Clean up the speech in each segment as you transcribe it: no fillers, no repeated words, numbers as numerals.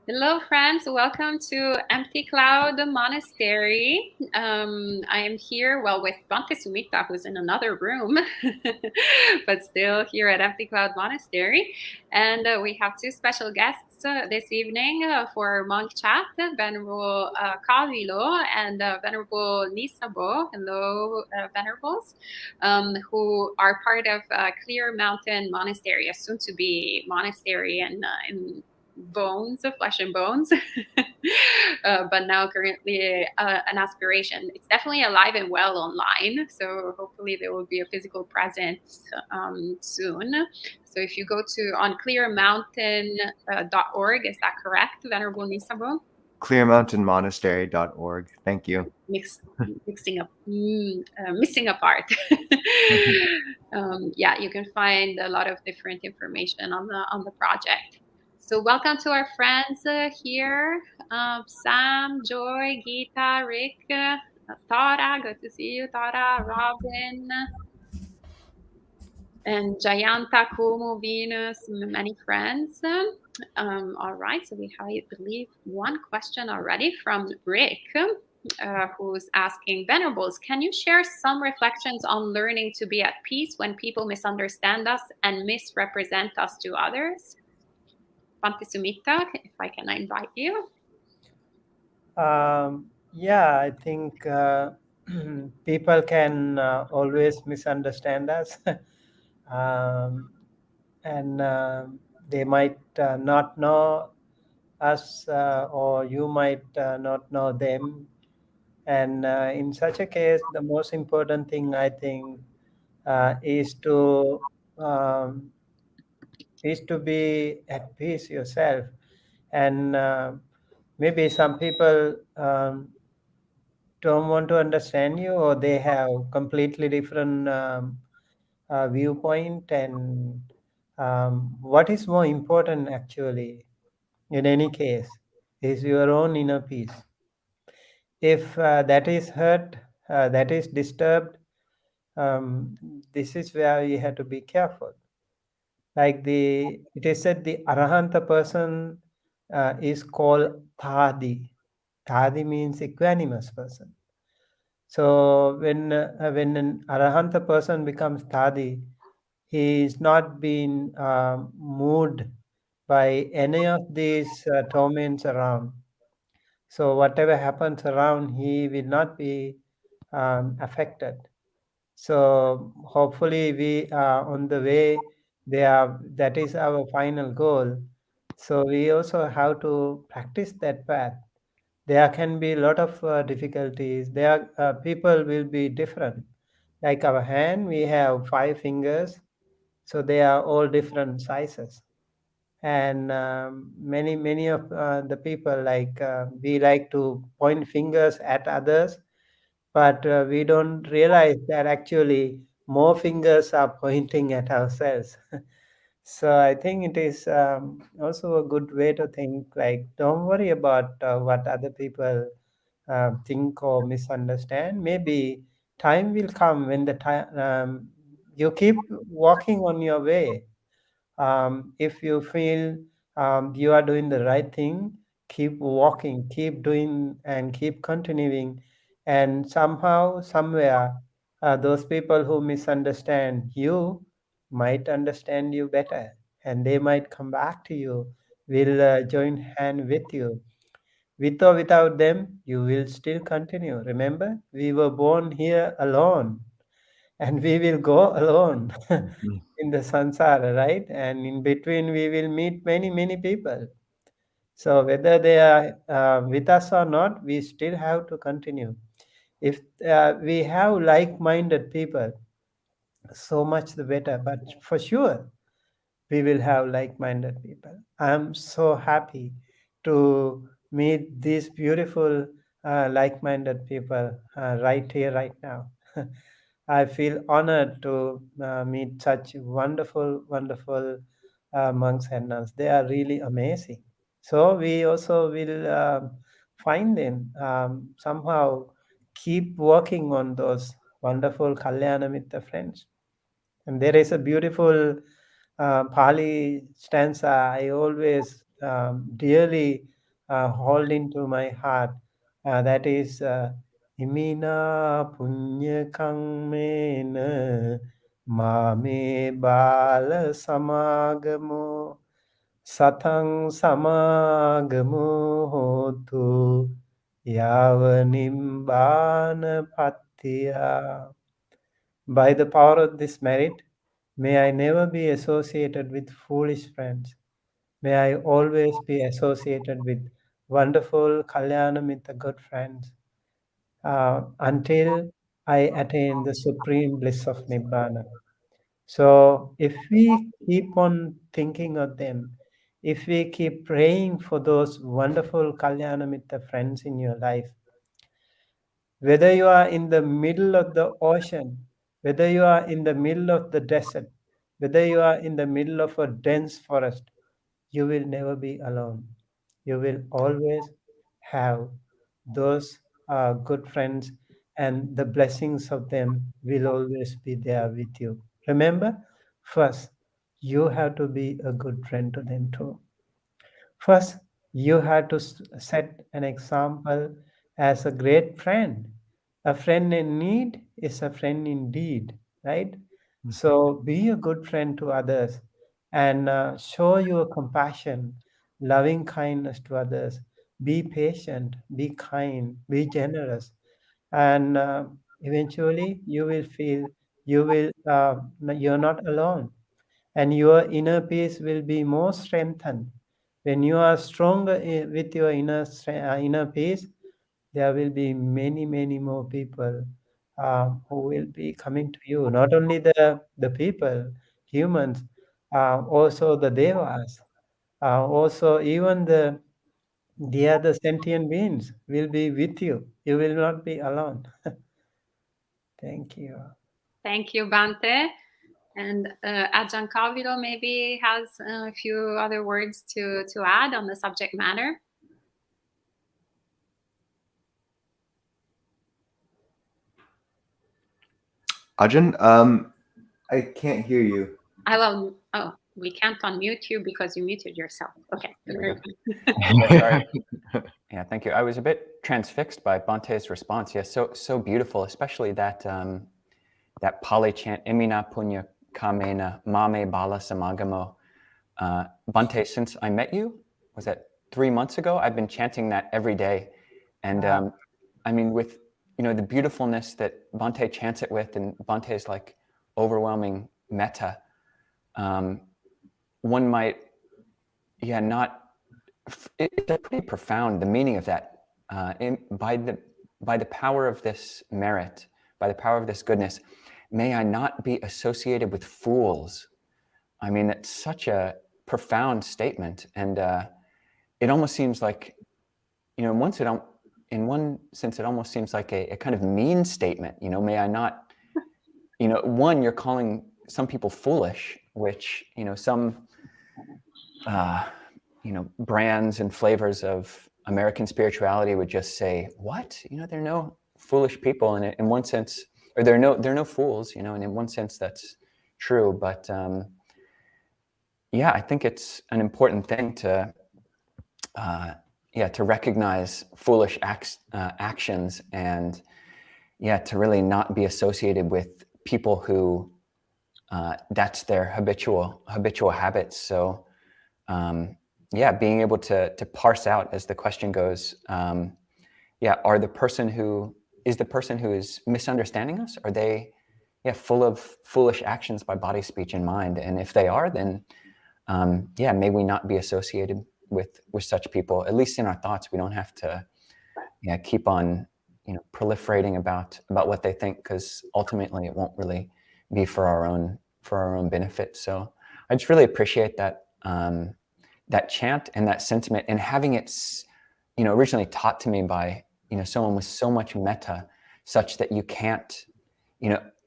Hello, friends. Welcome to Empty Cloud Monastery. I am here, with Bhante Sumita, who's in another room, but still here at Empty Cloud Monastery. And we have two special guests this evening for our monk chat, Venerable Kavilo and Venerable Nisabo. Hello, Venerables, who are part of Clear Mountain Monastery, a soon-to-be monastery in bones, flesh and bones, but now currently an aspiration. It's definitely alive and well online, so hopefully there will be a physical presence soon. So if you go to on clearmountain.org, is that correct, Venerable Nisabo? clearmountainmonastery.org. Thank you. Mixing up, missing a part. Yeah, you can find a lot of different information on the project. So welcome to our friends here, Sam, Joy, Geeta, Rick, Tara. Good to see you, Tara, Robin, and Jayanta, Kumu, Venus, many friends. All right, so we have, I believe, one question already from Rick, who's asking, Venerables, can you share some reflections on learning to be at peace when people misunderstand us and misrepresent us to others? Bhante Sumita, if I can invite you. Yeah, I think people can always misunderstand us, um, and they might not know us, or you might not know them. And in such a case, the most important thing I think um, is to be at peace yourself. And maybe some people don't want to understand you, or they have completely different viewpoint. And what is more important actually in any case is your own inner peace. If that is hurt, that is disturbed, um, this is where you have to be careful. Like it is said, the arahanta person is called thadi. Thadi means equanimous person. So when an arahanta person becomes thadi, he is not being moved by any of these torments around. So whatever happens around, he will not be affected. So hopefully we are on the way. That is our final goal. So we also have to practice that path. There can be a lot of difficulties. There people will be different. Like our hand, we have 5 fingers, so they are all different sizes. And many of the people, like we like to point fingers at others, but we don't realize that actually more fingers are pointing at ourselves. So I think it is also a good way to think, like, don't worry about what other people think or misunderstand. Maybe time will come when the time you keep walking on your way. If you feel you are doing the right thing, keep walking, keep doing, and keep continuing. And somehow, somewhere, those people who misunderstand you might understand you better, and they might come back to you, will join hand with you. With or without them, you will still continue. Remember, we were born here alone, and we will go alone in the samsara, right? And in between, we will meet many, many people. So whether they are with us or not, we still have to continue. If we have like-minded people, so much the better. But for sure, we will have like-minded people. I'm so happy to meet these beautiful like-minded people right here, right now. I feel honored to meet such wonderful, wonderful monks and nuns. They are really amazing. So we also will find them, somehow keep working on those wonderful Kalyana Mitta friends. And there is a beautiful Pali stanza I always dearly hold into my heart. That is Imina Punya Kangmena Mame Bala Samagamo Satang Samagamo Hotu Yavanimbana Pattiya. By the power of this merit, may I never be associated with foolish friends. May I always be associated with wonderful Kalyanamita good friends until I attain the supreme bliss of Nibbana. So, if we keep on thinking of them, if we keep praying for those wonderful Kalyanamita friends in your life, whether you are in the middle of the ocean, whether you are in the middle of the desert, whether you are in the middle of a dense forest, you will never be alone. You will always have those good friends, and the blessings of them will always be there with you. Remember, first, you have to be a good friend to them too. First, you have to set an example as a great friend. A friend in need is a friend indeed, right? So be a good friend to others and show your compassion, loving kindness to others. Be patient, be kind, be generous, and eventually you will feel you're not alone, and your inner peace will be more strengthened. When you are stronger with your inner peace, there will be many, many more people who will be coming to you. Not only the people, humans, also the devas, also even the other sentient beings will be with you. You will not be alone. Thank you. Thank you, Bante. And Ajahn Kaviro maybe has a few other words to add on the subject matter. Ajahn, I can't hear you. I will. Oh, we can't unmute you because you muted yourself. Okay. Sorry. Yeah, thank you. I was a bit transfixed by Bante's response. Yes, so beautiful, especially that that Pali chant, Imina Punya Kamena Mame Bala Samagamo. Bante, since I met you, was that 3 months ago? I've been chanting that every day. And I mean, with, the beautifulness that Bante chants it with, and Bante's like overwhelming metta, one might, it's pretty profound, the meaning of that. By the power of this merit, by the power of this goodness, may I not be associated with fools. I mean, it's such a profound statement, and it almost seems like, in one sense, it almost seems like a kind of mean statement. May I not, one, you're calling some people foolish, which some brands and flavors of American spirituality would just say, what? There are no foolish people, and in one sense, or there are no fools, and in one sense that's true. But I think it's an important thing to recognize foolish actions, and to really not be associated with people who that's their habitual habits. So being able to parse out, as the question goes, are the person who is misunderstanding us, are they full of foolish actions by body, speech, and mind? And if they are, then may we not be associated with such people, at least in our thoughts. We don't have to keep on proliferating about what they think, because ultimately it won't really be for our own benefit. So I just really appreciate that that chant and that sentiment, and having it originally taught to me by someone with so much metta, such that you can't,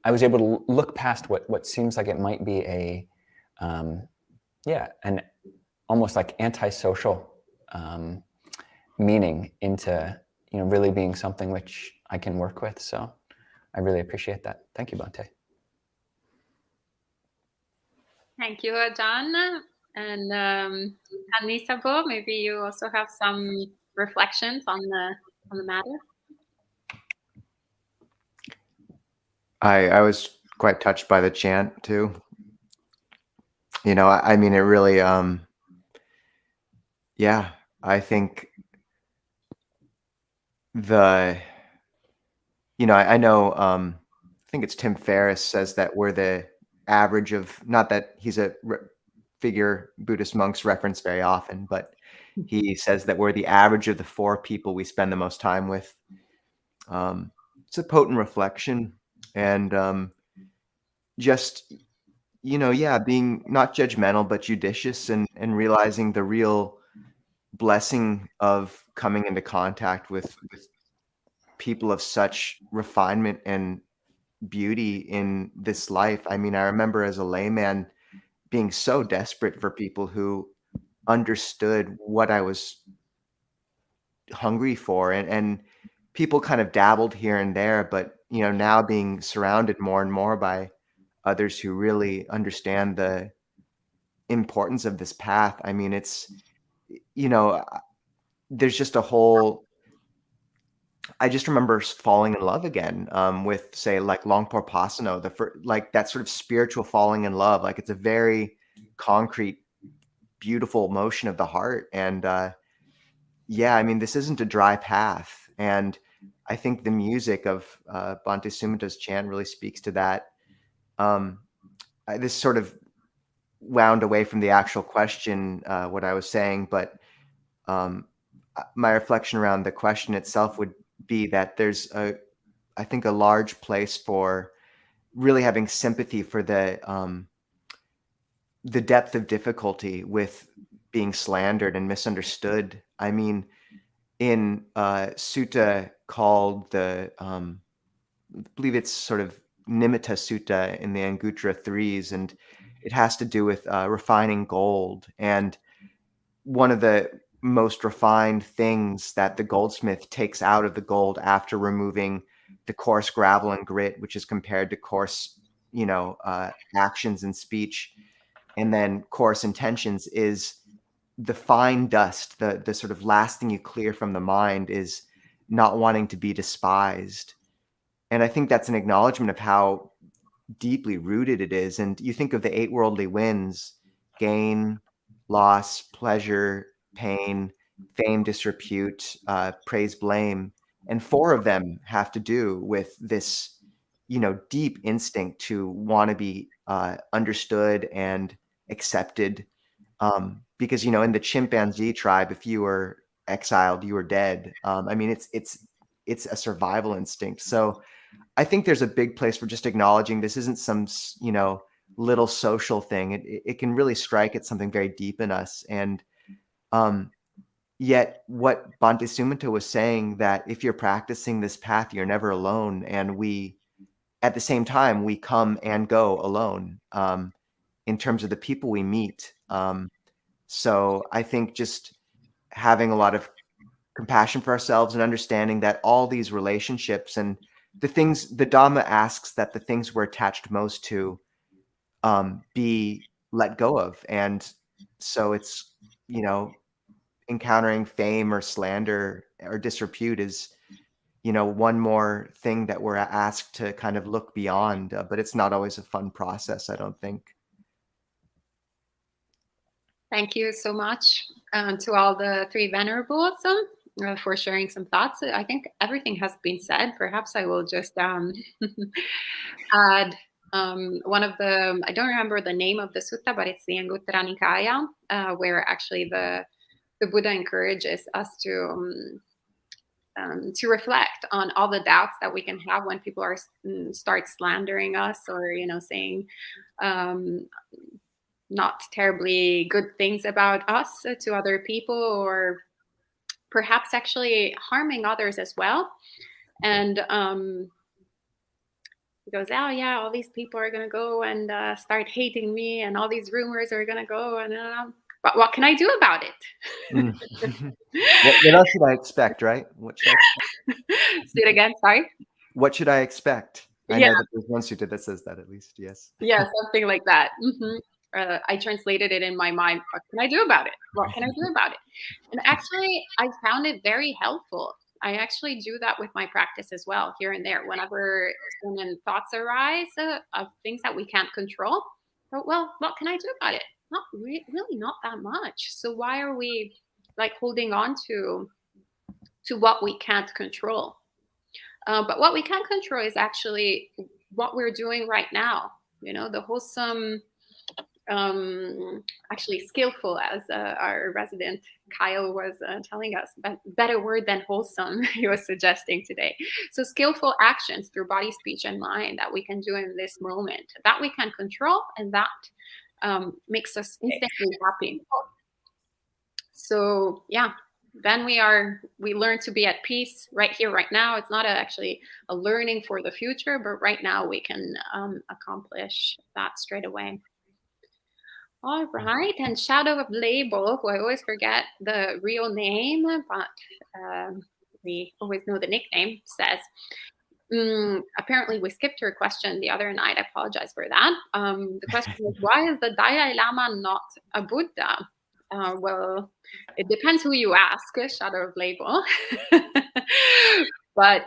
I was able to look past what seems like it might be an almost like antisocial meaning into really being something which I can work with. So I really appreciate that. Thank you, Bante. Thank you, Ajahn. And Nisabo, maybe you also have some reflections on the matter. I was quite touched by the chant too. I mean, it really, yeah, I think I know, I think it's Tim Ferriss says that we're the average of, not that he's a figure Buddhist monks reference very often, but he says that we're the average of the 4 people we spend the most time with. It's a potent reflection, and just, yeah, being not judgmental, but judicious, and realizing the real blessing of coming into contact with people of such refinement and beauty in this life. I mean, I remember as a layman being so desperate for people who understood what I was hungry for, and people kind of dabbled here and there, but now being surrounded more and more by others who really understand the importance of this path. I mean, it's you know there's just a whole I just remember falling in love again, with, say, like Longpo Pasano, like that sort of spiritual falling in love. Like, it's a very concrete, beautiful motion of the heart. And yeah, I mean, this isn't a dry path. And I think the music of Bhante Sumita's chant really speaks to that. This sort of wound away from the actual question, what I was saying, but um, my reflection around the question itself would be that there's I think a large place for really having sympathy for the depth of difficulty with being slandered and misunderstood. I mean, in sutta called I believe it's sort of Nimitta Sutta in the Anguttara Threes, and it has to do with refining gold. And one of the most refined things that the goldsmith takes out of the gold after removing the coarse gravel and grit, which is compared to coarse, actions and speech, and then coarse intentions, is the fine dust. The sort of last thing you clear from the mind is not wanting to be despised. And I think that's an acknowledgement of how deeply rooted it is. And you think of the 8 worldly winds: gain, loss, pleasure, pain, fame, disrepute, praise, blame. And 4 of them have to do with this, deep instinct to want to be understood and accepted. Because, in the chimpanzee tribe, if you were exiled, you were dead. I mean, it's a survival instinct. So I think there's a big place for just acknowledging this isn't some, little social thing. It can really strike at something very deep in us. And yet what Bhante Sumita was saying, that if you're practicing this path, you're never alone. And at the same time, we come and go alone, in terms of the people we meet. So I think just having a lot of compassion for ourselves and understanding that all these relationships and the Dhamma asks that the things we're attached most to be let go of. And so it's, encountering fame or slander or disrepute is, one more thing that we're asked to kind of look beyond, but it's not always a fun process, I don't think. Thank you so much to all the 3 venerables for sharing some thoughts. I think everything has been said. Perhaps I will just add one of I don't remember the name of the sutta, but it's the Anguttara Nikaya, where actually the Buddha encourages us to reflect on all the doubts that we can have when people start slandering us, or saying not terribly good things about us to other people, or perhaps actually harming others as well. And he goes, oh yeah, all these people are going to go and start hating me, and all these rumors are going to go, and but what can I do about it? What else should I expect, right? What should I expect? Say it again, sorry. What should I expect? I know that there's one sutta that says that, at least. Yes. Yeah, something like that. Mm-hmm. I translated it in my mind. What can I do about it? What can I do about it? And actually, I found it very helpful. I actually do that with my practice as well, here and there. Whenever certain thoughts arise of things that we can't control, but well, what can I do about it? Not really, not that much. So why are we like holding on to what we can't control? But what we can control is actually what we're doing right now. You know, the wholesome, actually skillful, as our resident Kyle was telling us, but better word than wholesome, he was suggesting today. So skillful actions through body, speech, and mind that we can do in this moment, that we can control, and that makes us instantly happy. So yeah, then we learn to be at peace right here, right now. It's not actually a learning for the future, but right now we can accomplish that straight away. All right, and Shadow of Label, who I always forget the real name, but we always know the nickname, says, apparently we skipped her question the other night. I apologize for that. The question is, why is the Dalai Lama not a Buddha? Well, it depends who you ask, Shadow of Label. But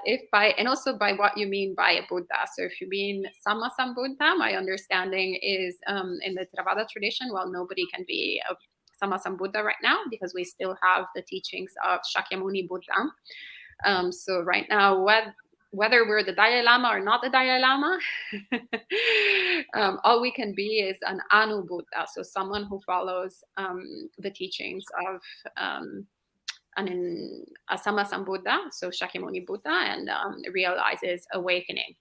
and also by what you mean by a Buddha. So if you mean Sammasambuddha, my understanding is in the Theravada tradition, well, nobody can be a Sammasambuddha right now because we still have the teachings of Shakyamuni Buddha. So right now, whether we're the Dalai Lama or not the Dalai Lama, all we can be is an Anu Buddha, so someone who follows the teachings of a Sammasambuddha, so Shakyamuni Buddha, and realizes awakening.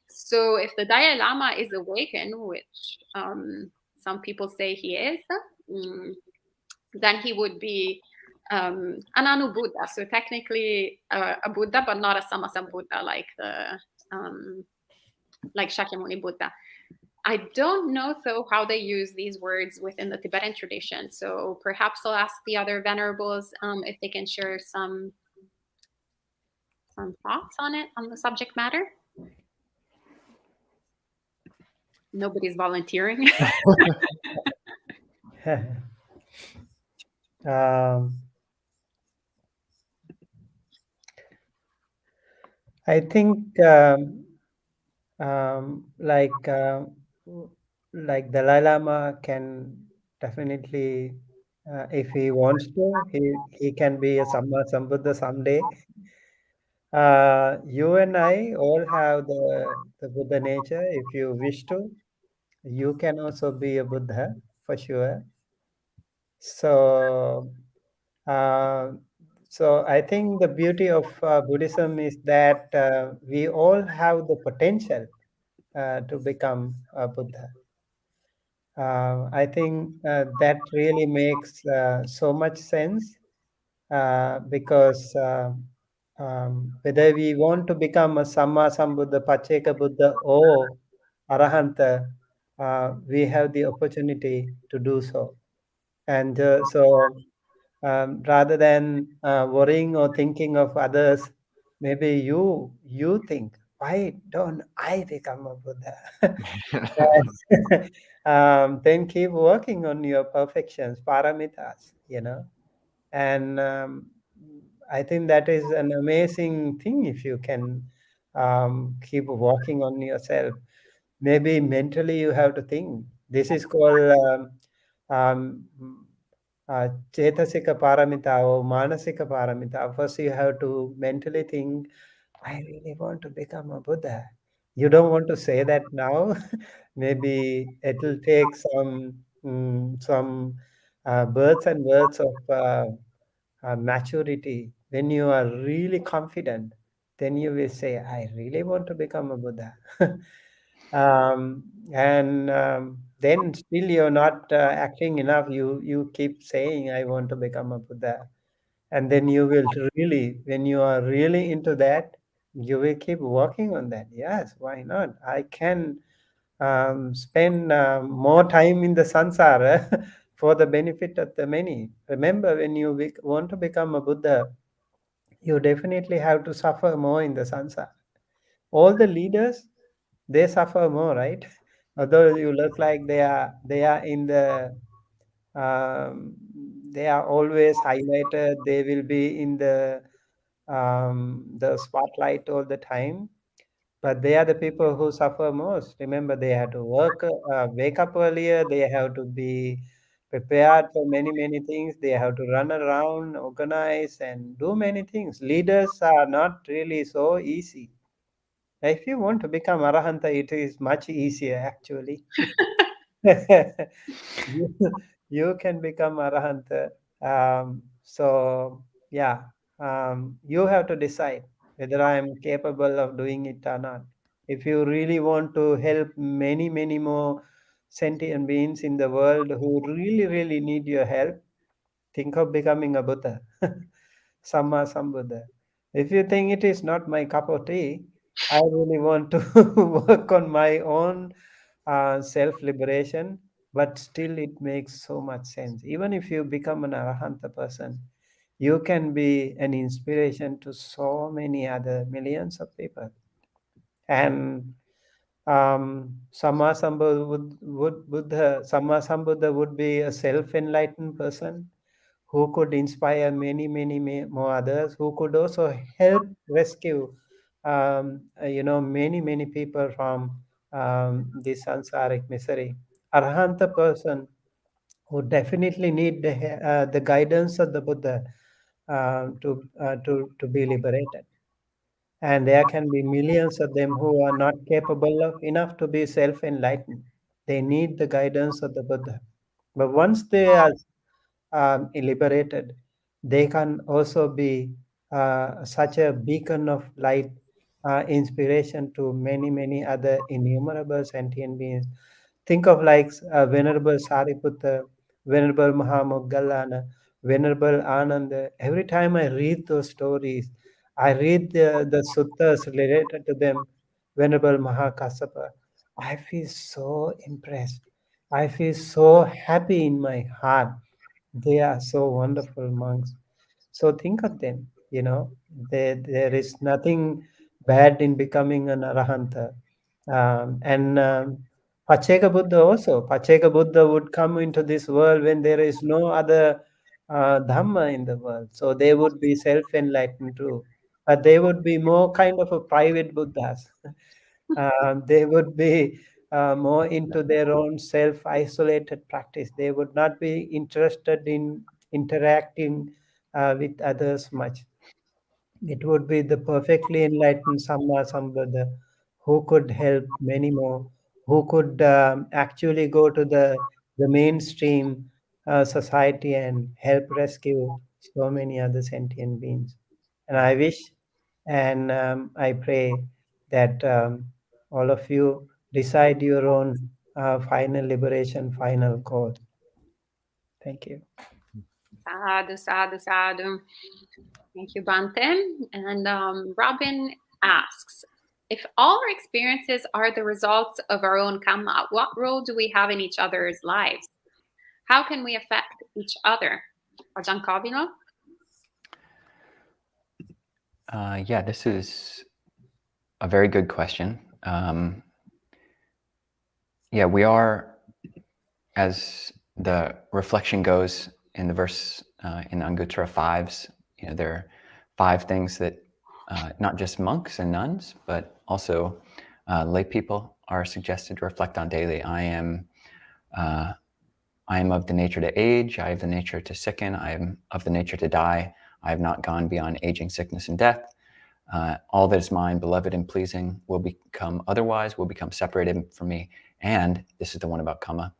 So if the Dalai Lama is awakened, which some people say he is, then he would be an Anu Buddha, so technically a Buddha, but not a Sammasambuddha like like Shakyamuni Buddha. I don't know, though, how they use these words within the Tibetan tradition. So perhaps I'll ask the other venerables if they can share some thoughts on it, on the subject matter. Nobody's volunteering. I think like Dalai Lama can definitely, if he wants to, he can be a Sambuddha someday. You and I all have the Buddha nature. If you wish to, you can also be a Buddha for sure. So, so I think the beauty of Buddhism is that we all have the potential to become a Buddha. I think that really makes so much sense because whether we want to become a Samma Sambuddha, Pacceka Buddha, or Arahanta, we have the opportunity to do so. And so rather than worrying or thinking of others, maybe you think, why don't I become a Buddha? Then keep working on your perfections, paramitas, and I think that is an amazing thing if you can keep working on yourself. Maybe mentally you have to think. This is called um, Chetasika paramita or Manasika paramita. First, you have to mentally think, I really want to become a Buddha. You don't want to say that now. Maybe it will take some words and words of maturity. When you are really confident, then you will say, I really want to become a Buddha. And then still you're not acting enough. You keep saying, I want to become a Buddha. And then you will really, when you are really into that, you will keep working on that. Yes, why not? I can spend more time in the sansara for the benefit of the many. Remember, when you want to become a Buddha, you definitely have to suffer more in the sansara. All the leaders, they suffer more, right? Although you look like they are in the um, they are always highlighted. They will be in the spotlight all the time. But they are the people who suffer most. Remember, they have to wake up earlier. They have to be prepared for many, many things. They have to run around, organize, and do many things. Leaders are not really so easy. If you want to become Arahanta, it is much easier actually. you, you can become Arahanta. So, yeah, you have to decide whether I am capable of doing it or not. If you really want to help many, many more sentient beings in the world who really, really need your help, think of becoming a Buddha, Samma Sambuddha. If you think it is not my cup of tea, I really want to work on my own self liberation, but still it makes so much sense. Even if you become an Arahanta person, you can be an inspiration to so many other millions of people. And Samma Sambuddha would be a self enlightened person who could inspire many, many more others, who could also help rescue, many, many people from this samsaric misery. Arahanta person who definitely need the guidance of the Buddha to be liberated. And there can be millions of them who are not capable of enough to be self-enlightened. They need the guidance of the Buddha. But once they are liberated, they can also be such a beacon of light, inspiration to many, many other innumerable sentient beings. Think of like Venerable Sariputta, Venerable Mahamoggallana, Venerable Ananda. Every time I read those stories, I read the suttas related to them, Venerable Mahakassapa. I feel so impressed. I feel so happy in my heart. They are so wonderful monks. So think of them, there is nothing bad in becoming an Arahanta. And Pacheka Buddha also. Pacheka Buddha would come into this world when there is no other Dhamma in the world. So they would be self-enlightened too. But they would be more kind of a private Buddhas. They would be more into their own self-isolated practice. They would not be interested in interacting with others much. It would be the perfectly enlightened Samma Sambuddha who could help many more, who could actually go to the mainstream society and help rescue so many other sentient beings. And I wish and I pray that all of you decide your own final liberation, final goal. Thank you. Sadhu, sadhu, sadhu. Thank you, Bante. And Robin asks, if all our experiences are the results of our own karma, what role do we have in each other's lives? How can we affect each other? Ajahn Kavino? Yeah, this is a very good question. Yeah, we are, as the reflection goes in the verse in Anguttara 5s, there are 5 things that not just monks and nuns, but also lay people are suggested to reflect on daily. I am of the nature to age. I have the nature to sicken. I am of the nature to die. I have not gone beyond aging, sickness, and death. All that is mine, beloved and pleasing, will become otherwise, will become separated from me. And this is the one about karma.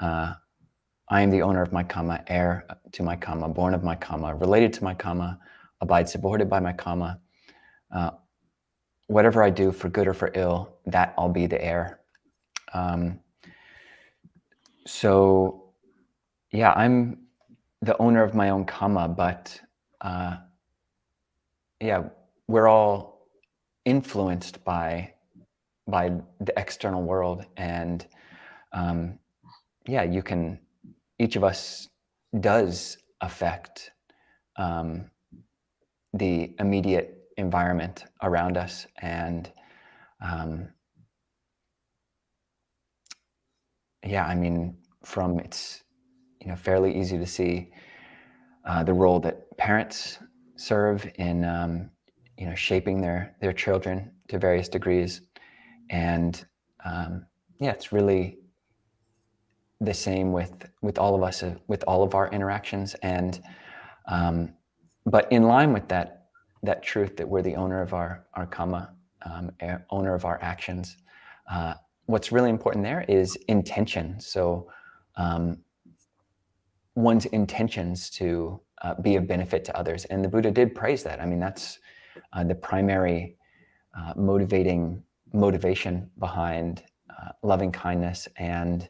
I am the owner of my karma, heir to my karma, born of my karma, related to my karma, abide supported by my karma. Whatever I do, for good or for ill, that I'll be the heir. So, yeah, I'm the owner of my own karma, but yeah, we're all influenced by the external world, and yeah, each of us does affect the immediate environment around us, and yeah, I mean, from it's fairly easy to see the role that parents serve in shaping their children to various degrees, and yeah, it's really the same with all of us, with all of our interactions, and but in line with that truth that we're the owner of our karma, owner of our actions. What's really important there is intention. So one's intentions to be of benefit to others, and the Buddha did praise that. I mean, that's the primary motivation behind loving kindness and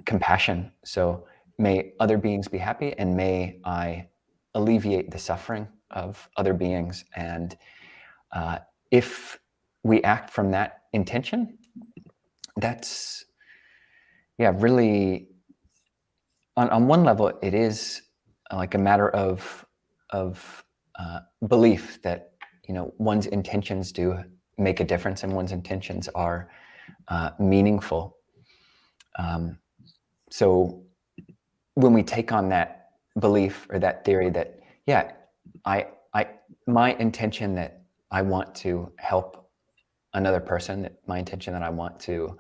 compassion. So may other beings be happy, and may I alleviate the suffering of other beings. And if we act from that intention, that's really on one level, it is like a matter of belief that one's intentions do make a difference, and one's intentions are meaningful. So when we take on that belief or that theory that my intention that I want to help another person, that my intention that I want to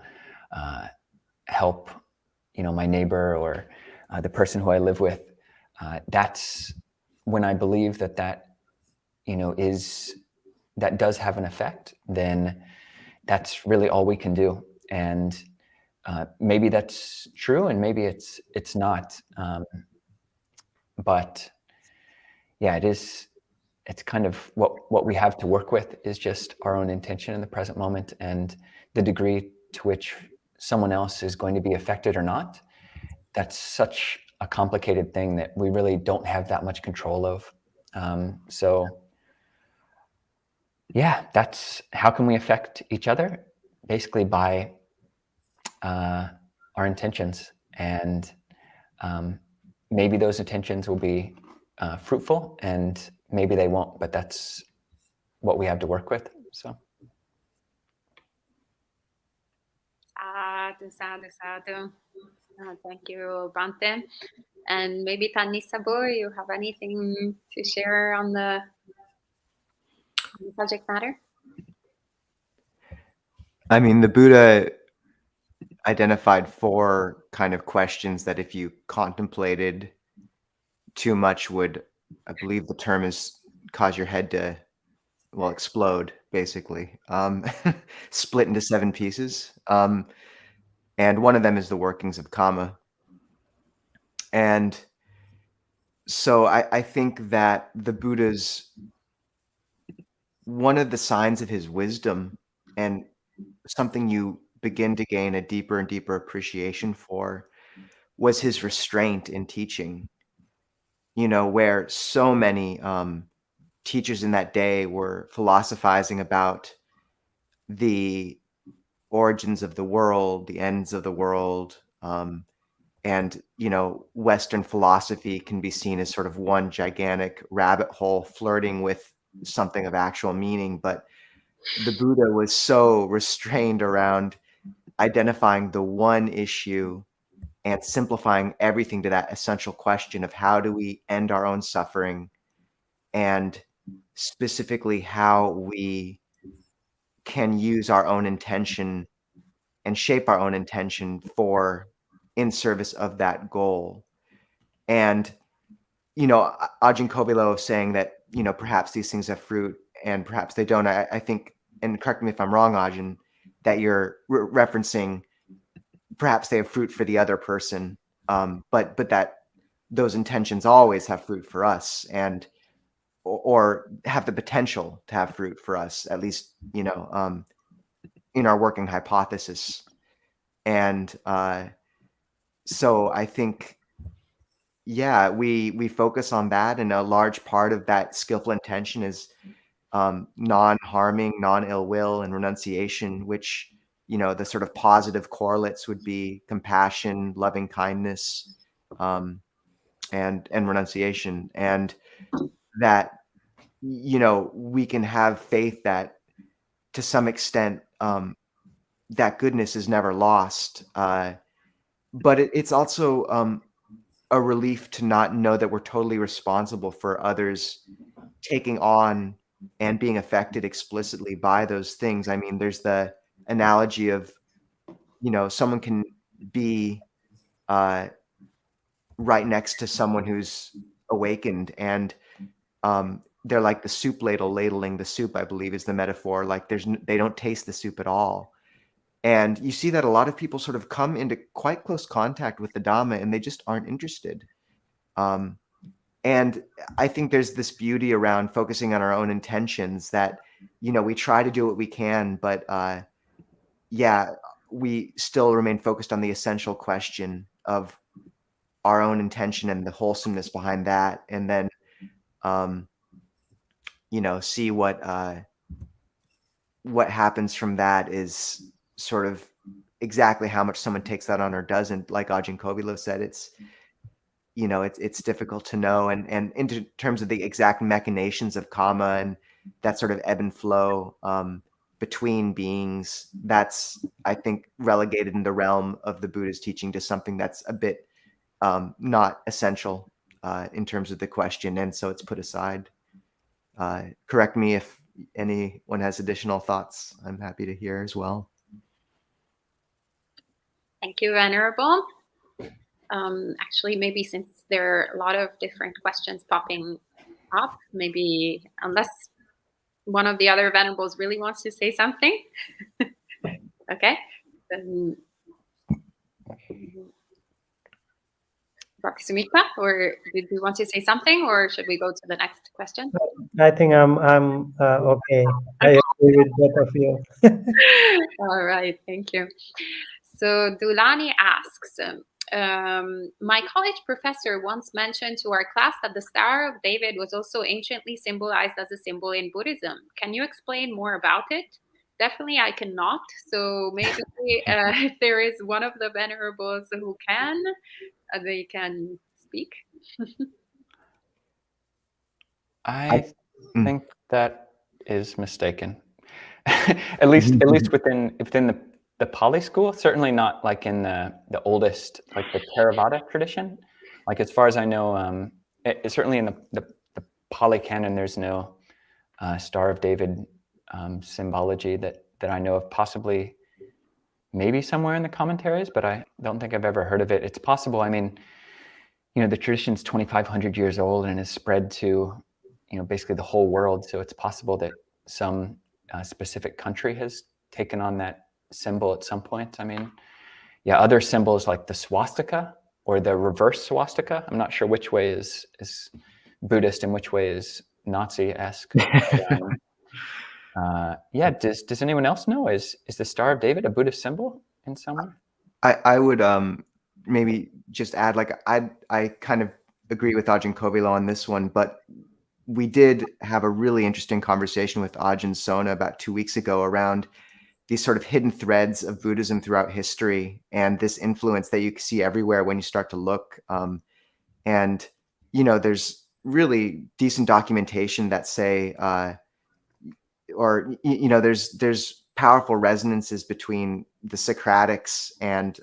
help my neighbor or the person who I live with, that's when I believe that that does have an effect, then that's really all we can do. And maybe that's true, and maybe it's not. But yeah, it's kind of what we have to work with is just our own intention in the present moment, and the degree to which someone else is going to be affected or not. That's such a complicated thing that we really don't have that much control of. So yeah, that's how can we affect each other? Basically by our intentions, and maybe those intentions will be fruitful, and maybe they won't, but that's what we have to work with. So Sadhu, sadhu, sadhu. Thank you, Bante. And maybe Tanisabo, you have anything to share on the subject matter? I mean, the Buddha identified 4 kind of questions that if you contemplated too much would, I believe the term is, cause your head to, well, explode, basically, split into 7 pieces. And one of them is the workings of karma. And so I think that the Buddha's, one of the signs of his wisdom, and something you begin to gain a deeper and deeper appreciation for, was his restraint in teaching. Where so many teachers in that day were philosophizing about the origins of the world, the ends of the world, and Western philosophy can be seen as sort of one gigantic rabbit hole flirting with something of actual meaning. But the Buddha was so restrained around identifying the one issue and simplifying everything to that essential question of how do we end our own suffering, and specifically how we can use our own intention and shape our own intention for in service of that goal. And Ajahn Kovilo saying that perhaps these things have fruit and perhaps they don't. I think, and correct me if I'm wrong, Ajahn, that you're referencing perhaps they have fruit for the other person, but that those intentions always have fruit for us, and or have the potential to have fruit for us, at least in our working hypothesis. And so I think, yeah, we focus on that, and a large part of that skillful intention is non-harming, non-ill will, and renunciation, which the sort of positive correlates would be compassion, loving kindness, and renunciation. And that we can have faith that to some extent that goodness is never lost. But it's also a relief to not know that we're totally responsible for others taking on and being affected explicitly by those things. I mean, there's the analogy of, someone can be right next to someone who's awakened, and they're like the soup ladle ladling the soup, I believe is the metaphor. Like they don't taste the soup at all. And you see that a lot of people sort of come into quite close contact with the Dhamma and they just aren't interested. And I think there's this beauty around focusing on our own intentions that, we try to do what we can, but we still remain focused on the essential question of our own intention and the wholesomeness behind that. And then, see what happens from that is sort of exactly how much someone takes that on or doesn't. Like Ajahn Kovilo said, it's difficult to know. And in terms of the exact machinations of karma and that sort of ebb and flow between beings, that's, I think, relegated in the realm of the Buddha's teaching to something that's a bit not essential in terms of the question. And so it's put aside. Correct me if anyone has additional thoughts. I'm happy to hear as well. Thank you, Venerable. Actually, maybe since there are a lot of different questions popping up, maybe unless one of the other Venerables really wants to say something. Okay. Then, Dr. Sumita, or did you want to say something, or should we go to the next question? I think I'm okay. I agree with both of you. All right, thank you. So Dulani asks, my college professor once mentioned to our class that the Star of David was also anciently symbolized as a symbol in Buddhism. Can you explain more about it? Definitely I cannot. So maybe if there is one of the Venerables who can, they can speak. I think that is mistaken. at least within the Pali school, certainly not like in the oldest, like the Theravada tradition. Like as far as I know, certainly in the Pali canon, there's no Star of David symbology that I know of. Possibly, maybe somewhere in the commentaries, but I don't think I've ever heard of it. It's possible. I mean, the tradition's 2,500 years old and is spread to, basically the whole world. So it's possible that some specific country has taken on that symbol at some point. I mean, other symbols like the swastika or the reverse swastika. I'm not sure which way is Buddhist and which way is Nazi-esque. Does anyone else know? Is the Star of David a Buddhist symbol in some way? I would maybe just add, like, I kind of agree with Ajahn Kovilo on this one, but we did have a really interesting conversation with Ajahn Sona about 2 weeks ago around these sort of hidden threads of Buddhism throughout history and this influence that you see everywhere when you start to look. And, there's really decent documentation that say, there's powerful resonances between the Socratics and,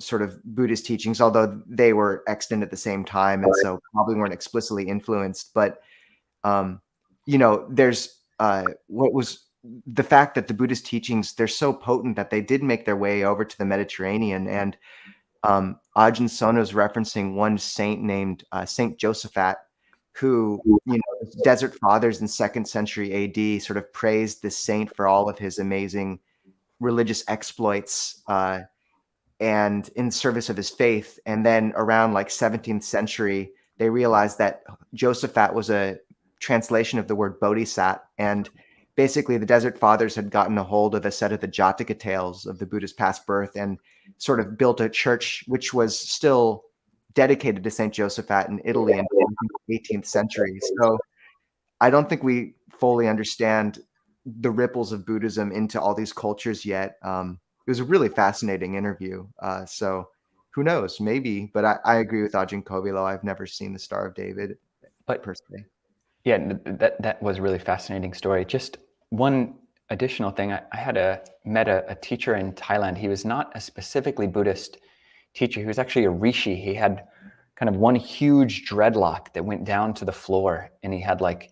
sort of Buddhist teachings, although they were extant at the same time. And so probably weren't explicitly influenced, but, there's what was the fact that the Buddhist teachings, they're so potent that they did make their way over to the Mediterranean. And Ajahn Sona is referencing one saint named Saint Josaphat, who, Desert Fathers in 2nd century AD sort of praised this saint for all of his amazing religious exploits and in service of his faith. And then around like 17th century, they realized that Josaphat was a translation of the word bodhisat. And basically the Desert Fathers had gotten a hold of a set of the Jataka tales of the Buddha's past birth and sort of built a church which was still dedicated to Saint Josaphat in Italy in the 18th century. So I don't think we fully understand the ripples of Buddhism into all these cultures yet. It was a really fascinating interview. So who knows, maybe, but I agree with Ajahn Kovilo. I've never seen the Star of David per se. Yeah, that was a really fascinating story. Just one additional thing, I met a teacher in Thailand. He was not a specifically Buddhist teacher. He was actually a rishi. He had kind of one huge dreadlock that went down to the floor, and he had like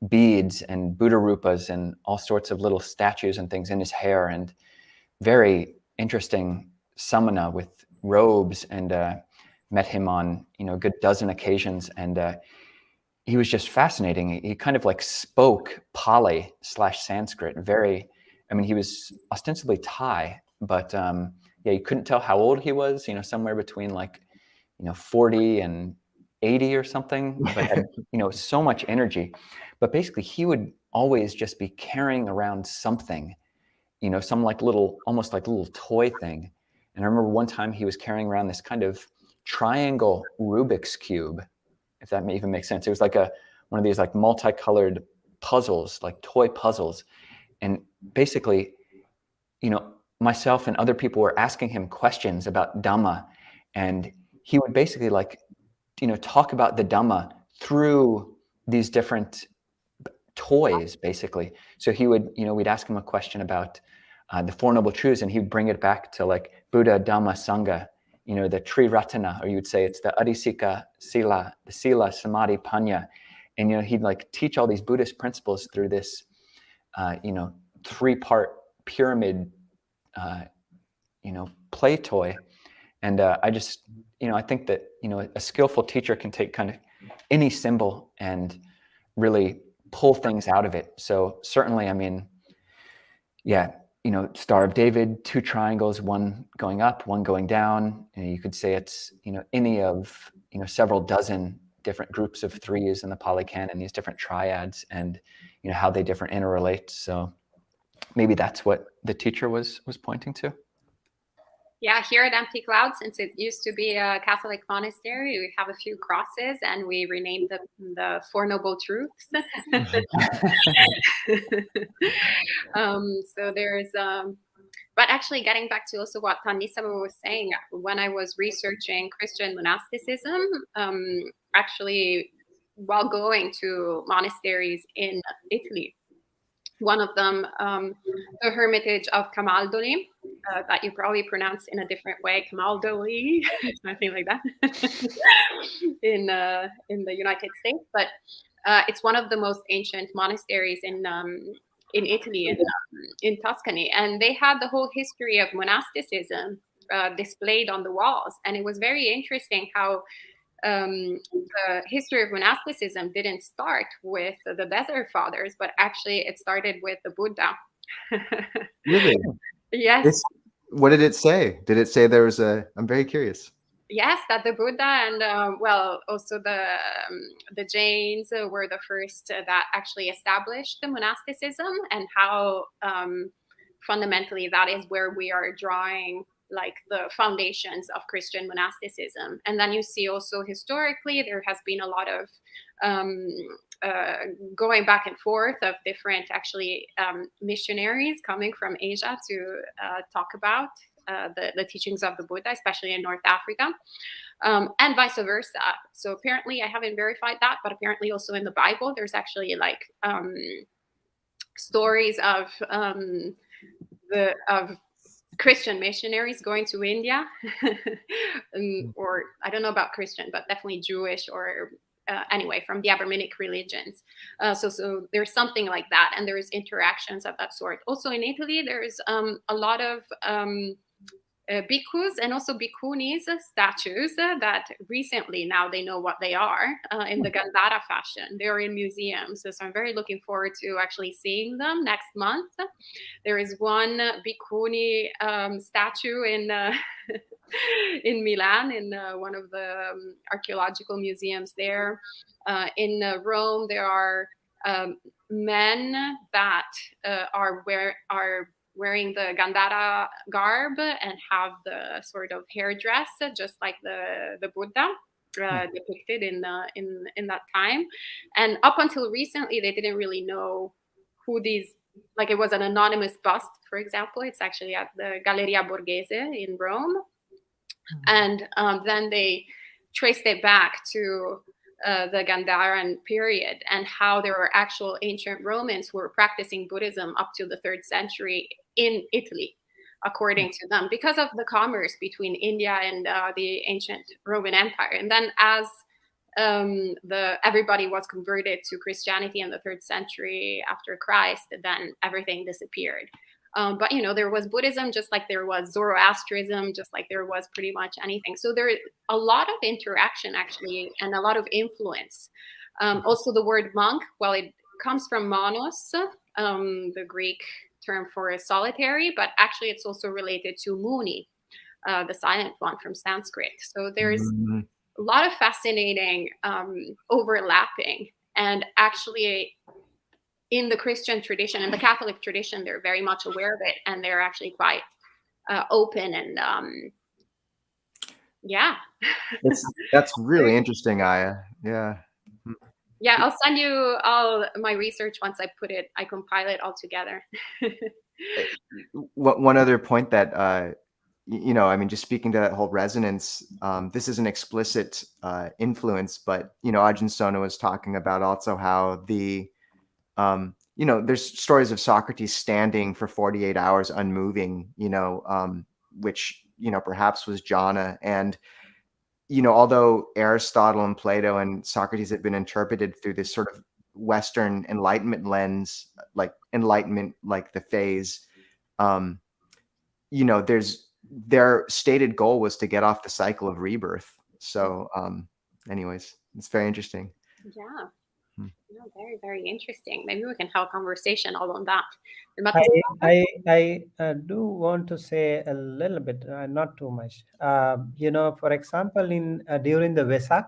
beads and Buddha rupas and all sorts of little statues and things in his hair, and very interesting samana with robes, and met him on a good dozen occasions, and he was just fascinating. He kind of like spoke Pali / Sanskrit. He was ostensibly Thai, but yeah, you couldn't tell how old he was, somewhere between like 40 and 80 or something, but had so much energy. But basically he would always just be carrying around something, some like almost like little toy thing. And I remember one time he was carrying around this kind of triangle Rubik's Cube, if that even makes sense. It was like one of these like multicolored puzzles, like toy puzzles. And basically, myself and other people were asking him questions about Dhamma, and he would basically like, talk about the Dhamma through these different toys, basically. So he would, we'd ask him a question about the Four Noble Truths, and he'd bring it back to like Buddha, Dhamma, Sangha, the Tri Ratana, or you would say it's the Adhisika Sila, the Sila, Samadhi, Panya. And, he'd like teach all these Buddhist principles through this, 3-part pyramid, play toy. And I just, I think that, a skillful teacher can take kind of any symbol and really pull things out of it. So certainly, yeah, Star of David, 2 triangles, one going up, one going down. You could say it's, any of, several dozen different groups of 3s in the Pali Canon, these different triads, and, how they different interrelate. So maybe that's what the teacher was pointing to. Yeah, here at Empty Cloud, since it used to be a Catholic monastery, we have a few crosses, and we renamed them the Four Noble Truths. So there's, but actually getting back to also what Tanisama was saying, when I was researching Christian monasticism, actually while going to monasteries in Italy, one of them, the Hermitage of Camaldoli, that you probably pronounce in a different way, Camaldoli, something like that, in the United States. But it's one of the most ancient monasteries in Italy, in Tuscany, and they had the whole history of monasticism displayed on the walls, and it was very interesting how the history of monasticism didn't start with the Desert Fathers, but actually it started with the Buddha. Really? Yes. What did it say? Did it say there was I'm very curious. Yes, that the Buddha and also the Jains were the first that actually established the monasticism, and how fundamentally that is where we are drawing like the foundations of Christian monasticism. And then you see also historically there has been a lot of going back and forth of different actually missionaries coming from Asia to talk about the teachings of the Buddha, especially in North Africa, and vice versa. So apparently, I haven't verified that, but apparently also in the Bible, there's actually like stories of Christian missionaries going to India, or I don't know about Christian, but definitely Jewish, or anyway, from the Abrahamic religions. So there's something like that, and there's interactions of that sort. Also in Italy, there's a lot of bhikkhus and also bhikkhunis statues that recently now they know what they are in the Gandhara fashion. They're in museums, so I'm very looking forward to actually seeing them next month. There is one bhikkhuni statue in in Milan, in one of the archaeological museums there. In Rome, there are men that are wearing the Gandhara garb and have the sort of hairdress, just like the Buddha depicted in that time. And up until recently, they didn't really know who these, like it was an anonymous bust, for example. It's actually at the Galleria Borghese in Rome. And then they traced it back to the Gandharan period, and how there were actual ancient Romans who were practicing Buddhism up to the 3rd century in Italy, according to them, because of the commerce between India and the ancient Roman Empire. And then as everybody was converted to Christianity in the 3rd century after Christ, then everything disappeared. But there was Buddhism, just like there was Zoroastrianism, just like there was pretty much anything. So there is a lot of interaction, actually, and a lot of influence. Also, the word monk, well, it comes from monos, the Greek term for solitary, but actually it's also related to muni, the silent one from Sanskrit. So there's a lot of fascinating overlapping, and actually in the Christian tradition and the Catholic tradition, they're very much aware of it, and they're actually quite open and yeah. That's really interesting, Aya. Yeah. Yeah, I'll send you all my research once I compile it all together. One other point that I mean, just speaking to that whole resonance, this is an explicit influence, but Ajahn Sona was talking about also how there's stories of Socrates standing for 48 hours unmoving, which perhaps was jhana. And although Aristotle and Plato and Socrates had been interpreted through this sort of Western Enlightenment lens, like enlightenment, like the phase, their stated goal was to get off the cycle of rebirth. So, anyways, it's very interesting. Yeah. Very, very interesting. Maybe we can have a conversation all on that. I do want to say a little bit, not too much. For example, during the Vesak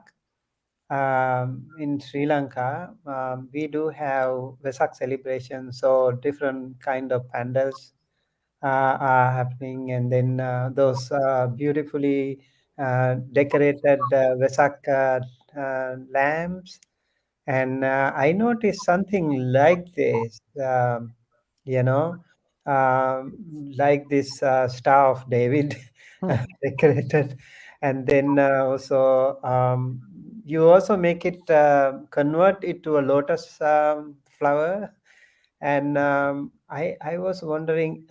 in Sri Lanka, we do have Vesak celebrations, so different kind of pandals are happening, and then those beautifully decorated Vesak lamps. And I noticed something like this, you know, like this Star of David decorated. And then also, you also make it, convert it to a lotus flower. And I was wondering,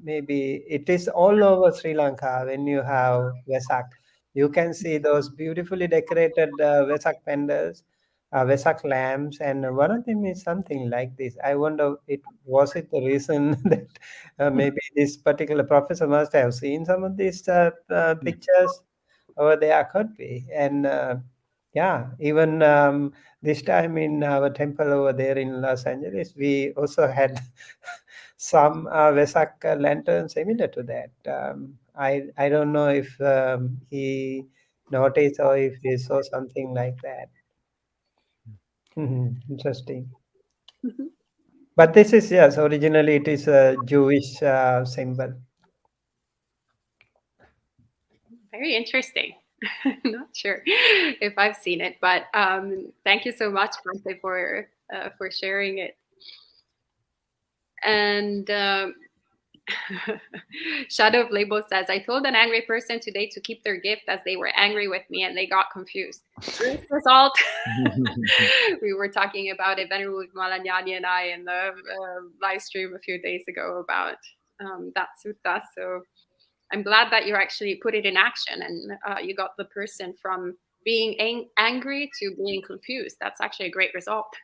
maybe it is all over Sri Lanka when you have Vesak. You can see those beautifully decorated Vesak pendants, Vesak lamps, and one of them is something like this. I wonder, was it the reason that maybe this particular professor must have seen some of these pictures over there? Could be. And yeah, even this time in our temple over there in Los Angeles, we also had some Vesak lantern similar to that. I don't know if he noticed or if he saw something like that. Interesting. But this is, yes, originally it is a Jewish symbol. Very interesting. Not sure if I've seen it, but thank you so much, Bante, for sharing it. And Shadow of Label says, I told an angry person today to keep their gift as they were angry with me and they got confused. Great result. We were talking about it, Venerable Malanyani and I, in the live stream a few days ago about that sutta. So I'm glad that you actually put it in action, and you got the person from being angry to being confused. That's actually a great result.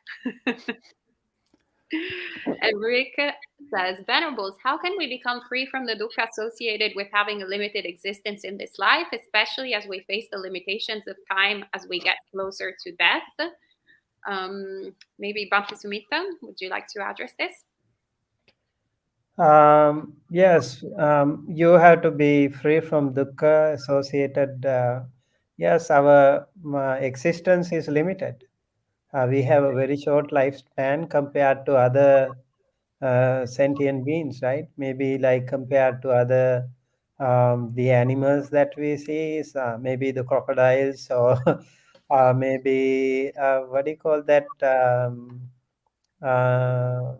Enrique says, Venerables, how can we become free from the dukkha associated with having a limited existence in this life, especially as we face the limitations of time as we get closer to death? Maybe Bhakti Sumita, would you like to address this? Yes, you have to be free from dukkha associated. Yes, our existence is limited. We have a very short lifespan compared to other sentient beings, right? Maybe like compared to other the animals that we see, is, maybe the crocodiles, or maybe what do you call that? Uh,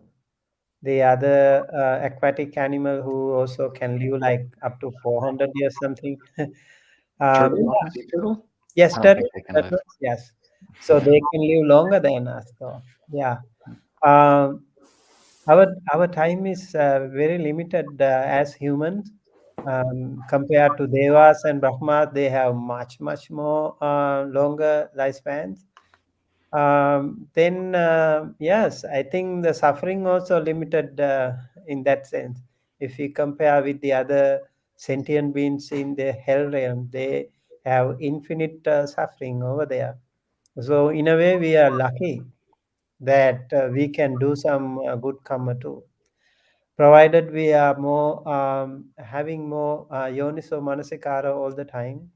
the other aquatic animal who also can live like up to 400 years something. Turtle? Sea turtle? Yes, I don't think turtle, they can live. yes. so they can live longer than us. Though, yeah. Um, our time is very limited as humans compared to devas and brahmas. They have much more longer lifespans. Then yes, I think the suffering also limited in that sense. If we compare with the other sentient beings in the hell realm, they have infinite suffering over there. So in a way, we are lucky that we can do some good karma too, provided we are more having more yoniso manasikara all the time.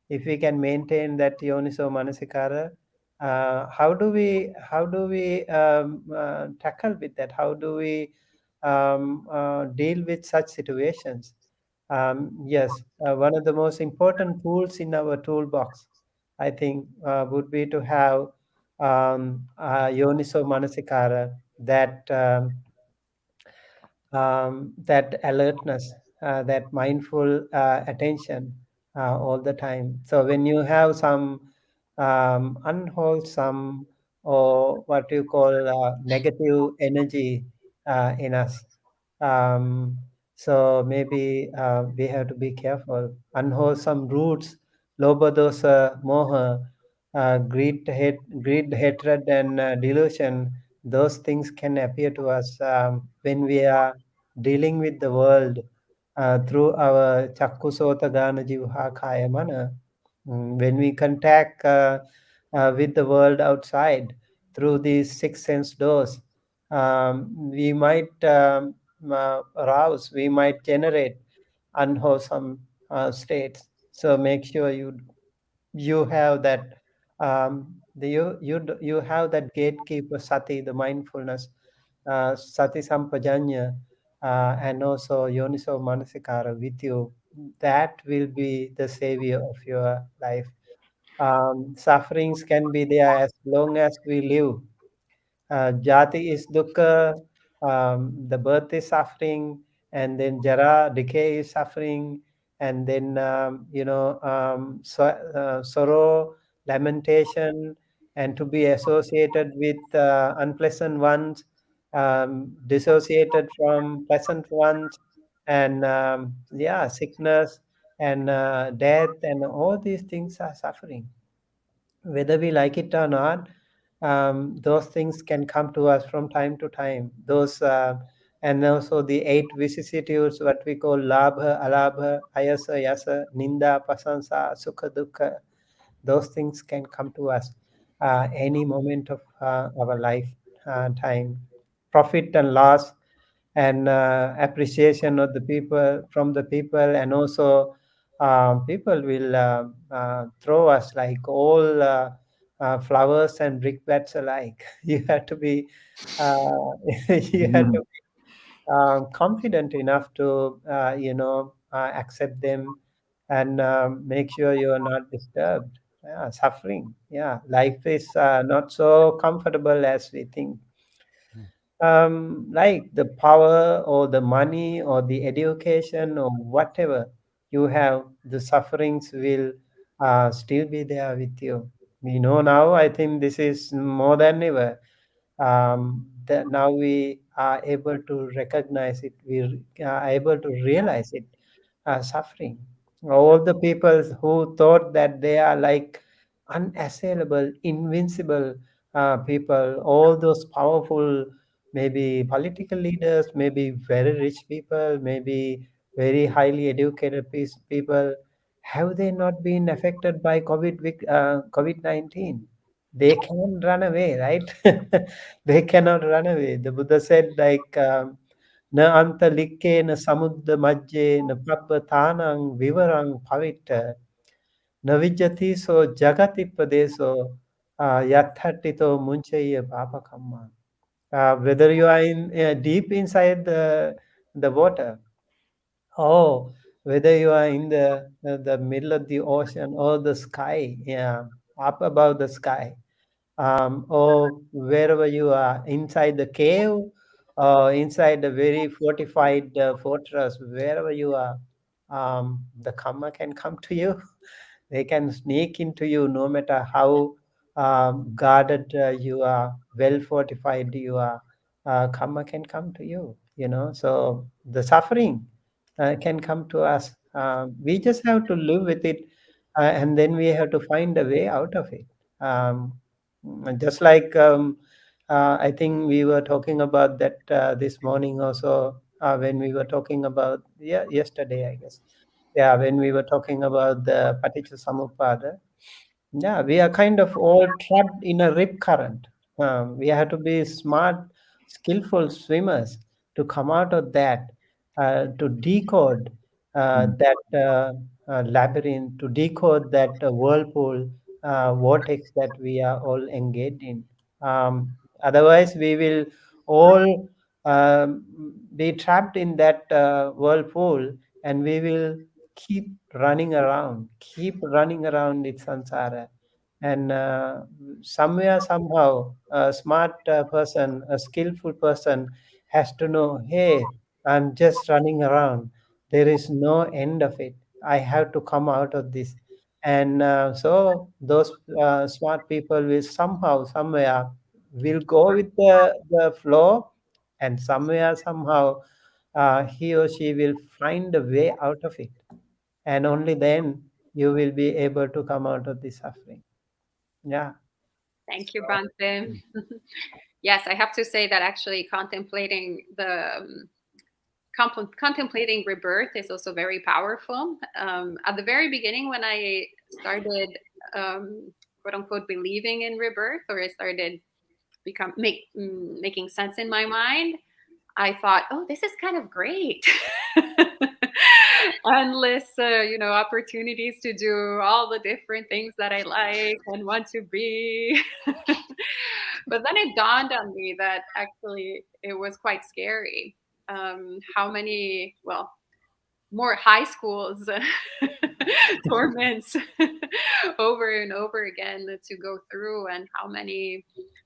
If we can maintain that yoniso manasikara, how do we tackle with that? How do we deal with such situations? Yes, one of the most important tools in our toolbox, I think, would be to have yoniso manasikara, that alertness, that mindful attention all the time. So when you have some unwholesome or what you call negative energy in us, um, so maybe we have to be careful. Unwholesome roots, lobha dosa, moha, greed, hatred, and delusion. Those things can appear to us when we are dealing with the world through our chakku sota gana jivha kaya mana. When we contact with the world outside through these six sense doors, we might arouse, we might generate unwholesome states. So make sure you have that you have that gatekeeper sati, the mindfulness, sati sampajanya, and also yoniso manasikara with you. That will be the savior of your life. Sufferings can be there as long as we live. Jati is dukkha, the birth is suffering, and then jara, decay is suffering, and then sorrow, lamentation, and to be associated with unpleasant ones, dissociated from pleasant ones, and yeah, sickness and death, and all these things are suffering, whether we like it or not. Those things can come to us from time to time. Those and also the eight vicissitudes, what we call labha, alabha, ayasa, yasa, ninda, pasansa, sukha, dukkha. Those things can come to us any moment of our life time. Profit and loss, and appreciation of the people from the people, and also people will throw us like all flowers and brickbats alike. You have to be uh, you have to be confident enough to accept them, and make sure you are not disturbed. Yeah, suffering. Yeah, life is not so comfortable as we think. Like the power or the money or the education or whatever you have, the sufferings will still be there with you. We know now, I think this is more than ever. That now we are able to recognize it, we are able to realize it, suffering. All the people who thought that they are like unassailable, invincible people, all those powerful, maybe political leaders, maybe very rich people, maybe very highly educated people, have they not been affected by COVID-19? They can run away, right? They cannot run away. The Buddha said, like, na anta likke na samudra majje na pabbatanang vivarang pavita na vijjati so jagati pradeso yathatito munchaya papakamma. Whether you are in deep inside the water, or whether you are in the middle of the ocean or the sky, yeah, up above the sky, or wherever you are, inside the cave, or inside the very fortified fortress, wherever you are, the karma can come to you. They can sneak into you no matter how guarded you are, well fortified you are, karma can come to you. So the suffering can come to us. We just have to live with it, and then we have to find a way out of it. Um, just like I think we were talking about that this morning also, when we were talking about, yesterday, I guess. Yeah, when we were talking about the Paticca Samuppada. Yeah, we are kind of all trapped in a rip current. We have to be smart, skillful swimmers to come out of that, to decode that labyrinth, to decode that whirlpool vortex that we are all engaged in. Otherwise, we will all be trapped in that whirlpool, and we will keep running around, in samsara. And somewhere, somehow, a smart person, a skillful person has to know, hey, I'm just running around. There is no end of it. I have to come out of this. And so those smart people will somehow, somewhere, will go with the flow, and somewhere, somehow, he or she will find a way out of it, and only then you will be able to come out of the suffering. Yeah. Thank you, Bante. Yes, I have to say that actually contemplating contemplating rebirth is also very powerful. At the very beginning, when I started quote unquote believing in rebirth, or I started making sense in my mind, I thought, oh, this is kind of great. Endless, opportunities to do all the different things that I like and want to be. But then it dawned on me that actually it was quite scary. How many, more high schools torments over and over again to go through, and how many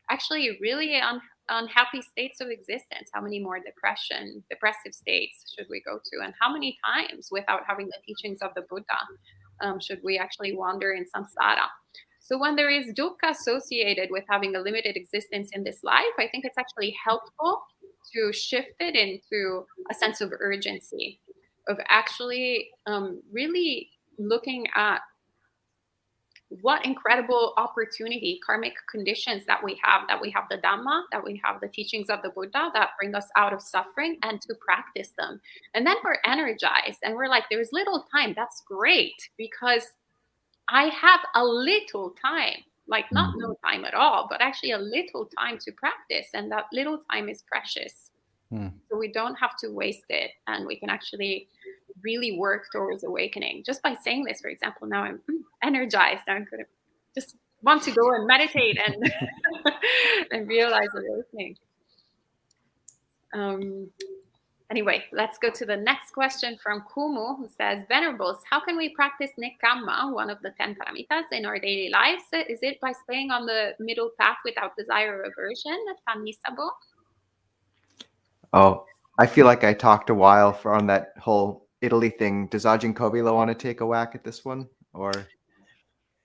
actually really unhappy states of existence, how many more depressive states should we go to, and how many times without having the teachings of the Buddha should we actually wander in samsara. So when there is dukkha associated with having a limited existence in this life, I think it's actually helpful to shift it into a sense of urgency, of actually really looking at what incredible opportunity, karmic conditions that we have the Dhamma, that we have the teachings of the Buddha that bring us out of suffering, and to practice them. And then we're energized and we're like, there's little time. That's great, because I have a little time, like not no time at all, but actually a little time to practice. And that little time is precious. So we don't have to waste it, and we can actually really work towards awakening. Just by saying this, for example, now I'm energized. I'm going to just want to go and meditate and and realize awakening. Anyway, let's go to the next question from Kumu, who says, Venerables, how can we practice Nekkhamma, one of the 10 paramitas, in our daily lives? Is it by staying on the middle path without desire or aversion, Tanisabo? Oh, I feel like I talked a while on that whole Italy thing. Does Ajahn Kobila want to take a whack at this one, or?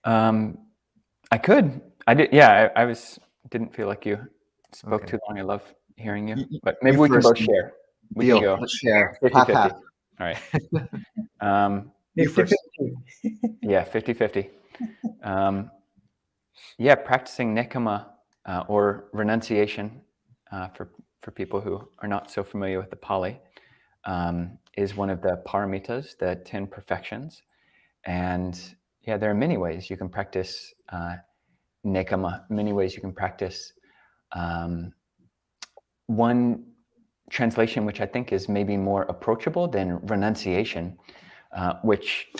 I could. I did. Yeah, I didn't feel like you spoke too long. I love hearing you, but maybe we can both share. We Deal. can go. Let's share. 50-50. Half. All right. You first. 50-50. Yeah, 50-50. Yeah, practicing Nekkhamma or renunciation for people who are not so familiar with the Pali is one of the paramitas, the 10 perfections. And yeah, there are many ways you can practice Nekkhamma, many ways you can practice. One translation, which I think is maybe more approachable than renunciation, which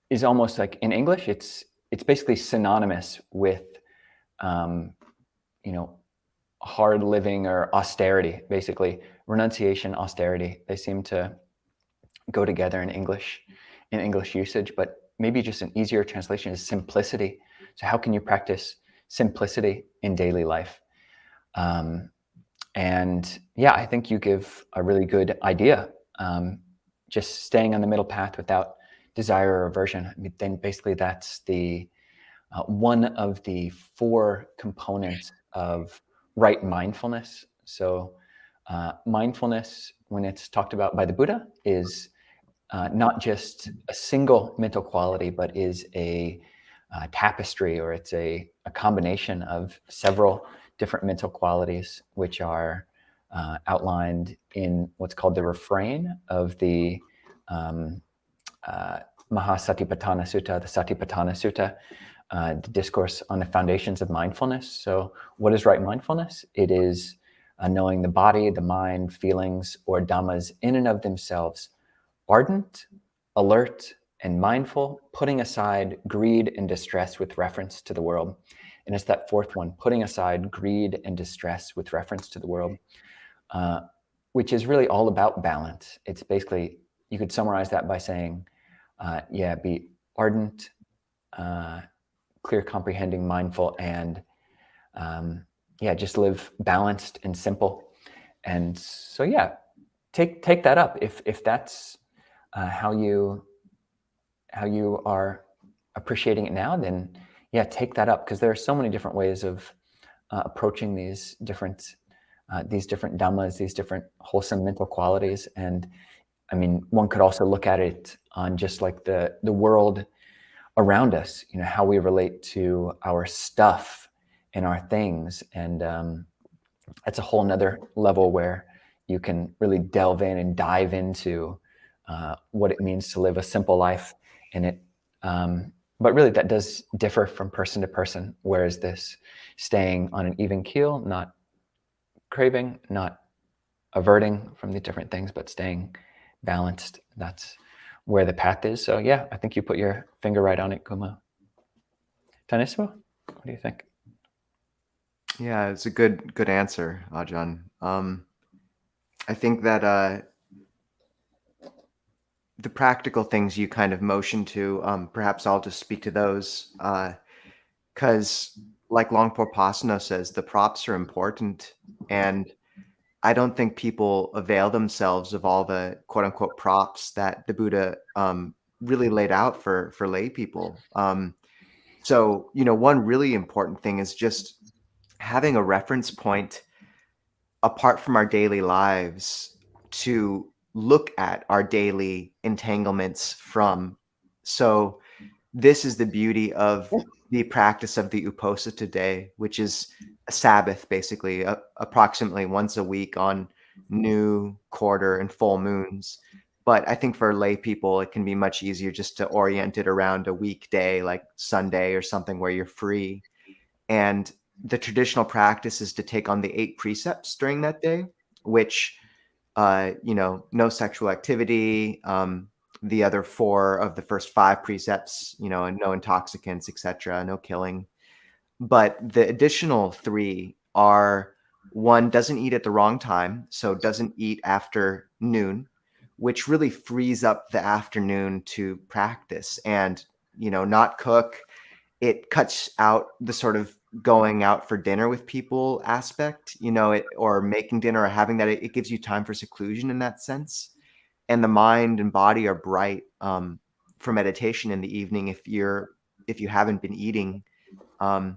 is almost like in English, it's basically synonymous with, hard living or austerity. Basically, renunciation, austerity, they seem to go together in English usage. But maybe just an easier translation is simplicity. So how can you practice simplicity in daily life? And yeah, I think you give a really good idea. Just staying on the middle path without desire or aversion. I mean, then basically that's the one of the 4 components of right mindfulness. So mindfulness, when it's talked about by the Buddha, is not just a single mental quality, but is a tapestry, or it's a combination of several different mental qualities, which are outlined in what's called the refrain of the Mahasatipatthana Sutta, the Satipatthana Sutta, the discourse on the foundations of mindfulness. So what is right mindfulness? It is knowing the body, the mind, feelings, or dhammas in and of themselves, ardent, alert, and mindful, putting aside greed and distress with reference to the world. And it's that 4th one, putting aside greed and distress with reference to the world, which is really all about balance. It's basically, you could summarize that by saying, be ardent, clear, comprehending, mindful, and just live balanced and simple. And so, take that up if that's how you are appreciating it now. Then take that up, because there are so many different ways of approaching these different dhammas, these different wholesome mental qualities. And I mean, one could also look at it on just like the world around us, how we relate to our stuff and our things. And that's a whole nother level where you can really delve in and dive into what it means to live a simple life in it. But really that does differ from person to person. Whereas this staying on an even keel, not craving, not averting from the different things, but staying balanced, that's where the path is. So I think you put your finger right on it, Kuma. Taniswa, what do you think? Yeah, it's a good answer, Ajahn. I think that the practical things you kind of motion to, perhaps I'll just speak to those, because like Longpo Pasano says, the props are important, and I don't think people avail themselves of all the quote unquote props that the Buddha really laid out for lay people. So, one really important thing is just having a reference point apart from our daily lives to look at our daily entanglements from. So this is the beauty of the practice of the Uposatha day, which is a Sabbath, basically, approximately once a week on new, quarter, and full moons. But I think for lay people, it can be much easier just to orient it around a weekday, like Sunday or something where you're free. And the traditional practice is to take on the 8 precepts during that day, which, no sexual activity, the other 4 of the first 5 precepts, and no intoxicants, etc., no killing. But the additional 3 are: 1, doesn't eat at the wrong time, so doesn't eat after noon, which really frees up the afternoon to practice and, not cook. It cuts out the sort of going out for dinner with people aspect, or making dinner or having that. It gives you time for seclusion in that sense. And the mind and body are bright for meditation in the evening if you haven't been eating. The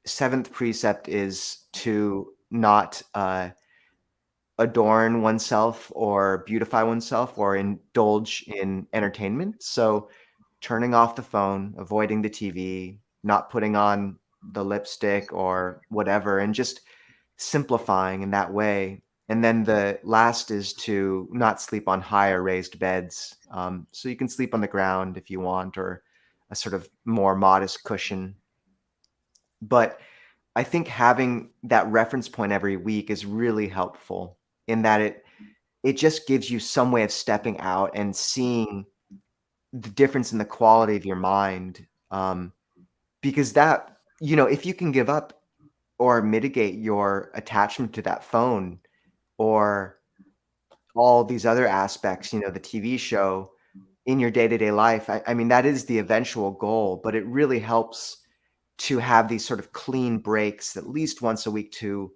7th precept is to not adorn oneself or beautify oneself or indulge in entertainment. So turning off the phone, avoiding the TV, not putting on the lipstick or whatever, and just simplifying in that way. And then the last is to not sleep on high or raised beds. So you can sleep on the ground if you want, or a sort of more modest cushion. But I think having that reference point every week is really helpful in that it just gives you some way of stepping out and seeing the difference in the quality of your mind. Because that, if you can give up or mitigate your attachment to that phone or all these other aspects, the TV show in your day-to-day life, I mean, that is the eventual goal, but it really helps to have these sort of clean breaks at least once a week to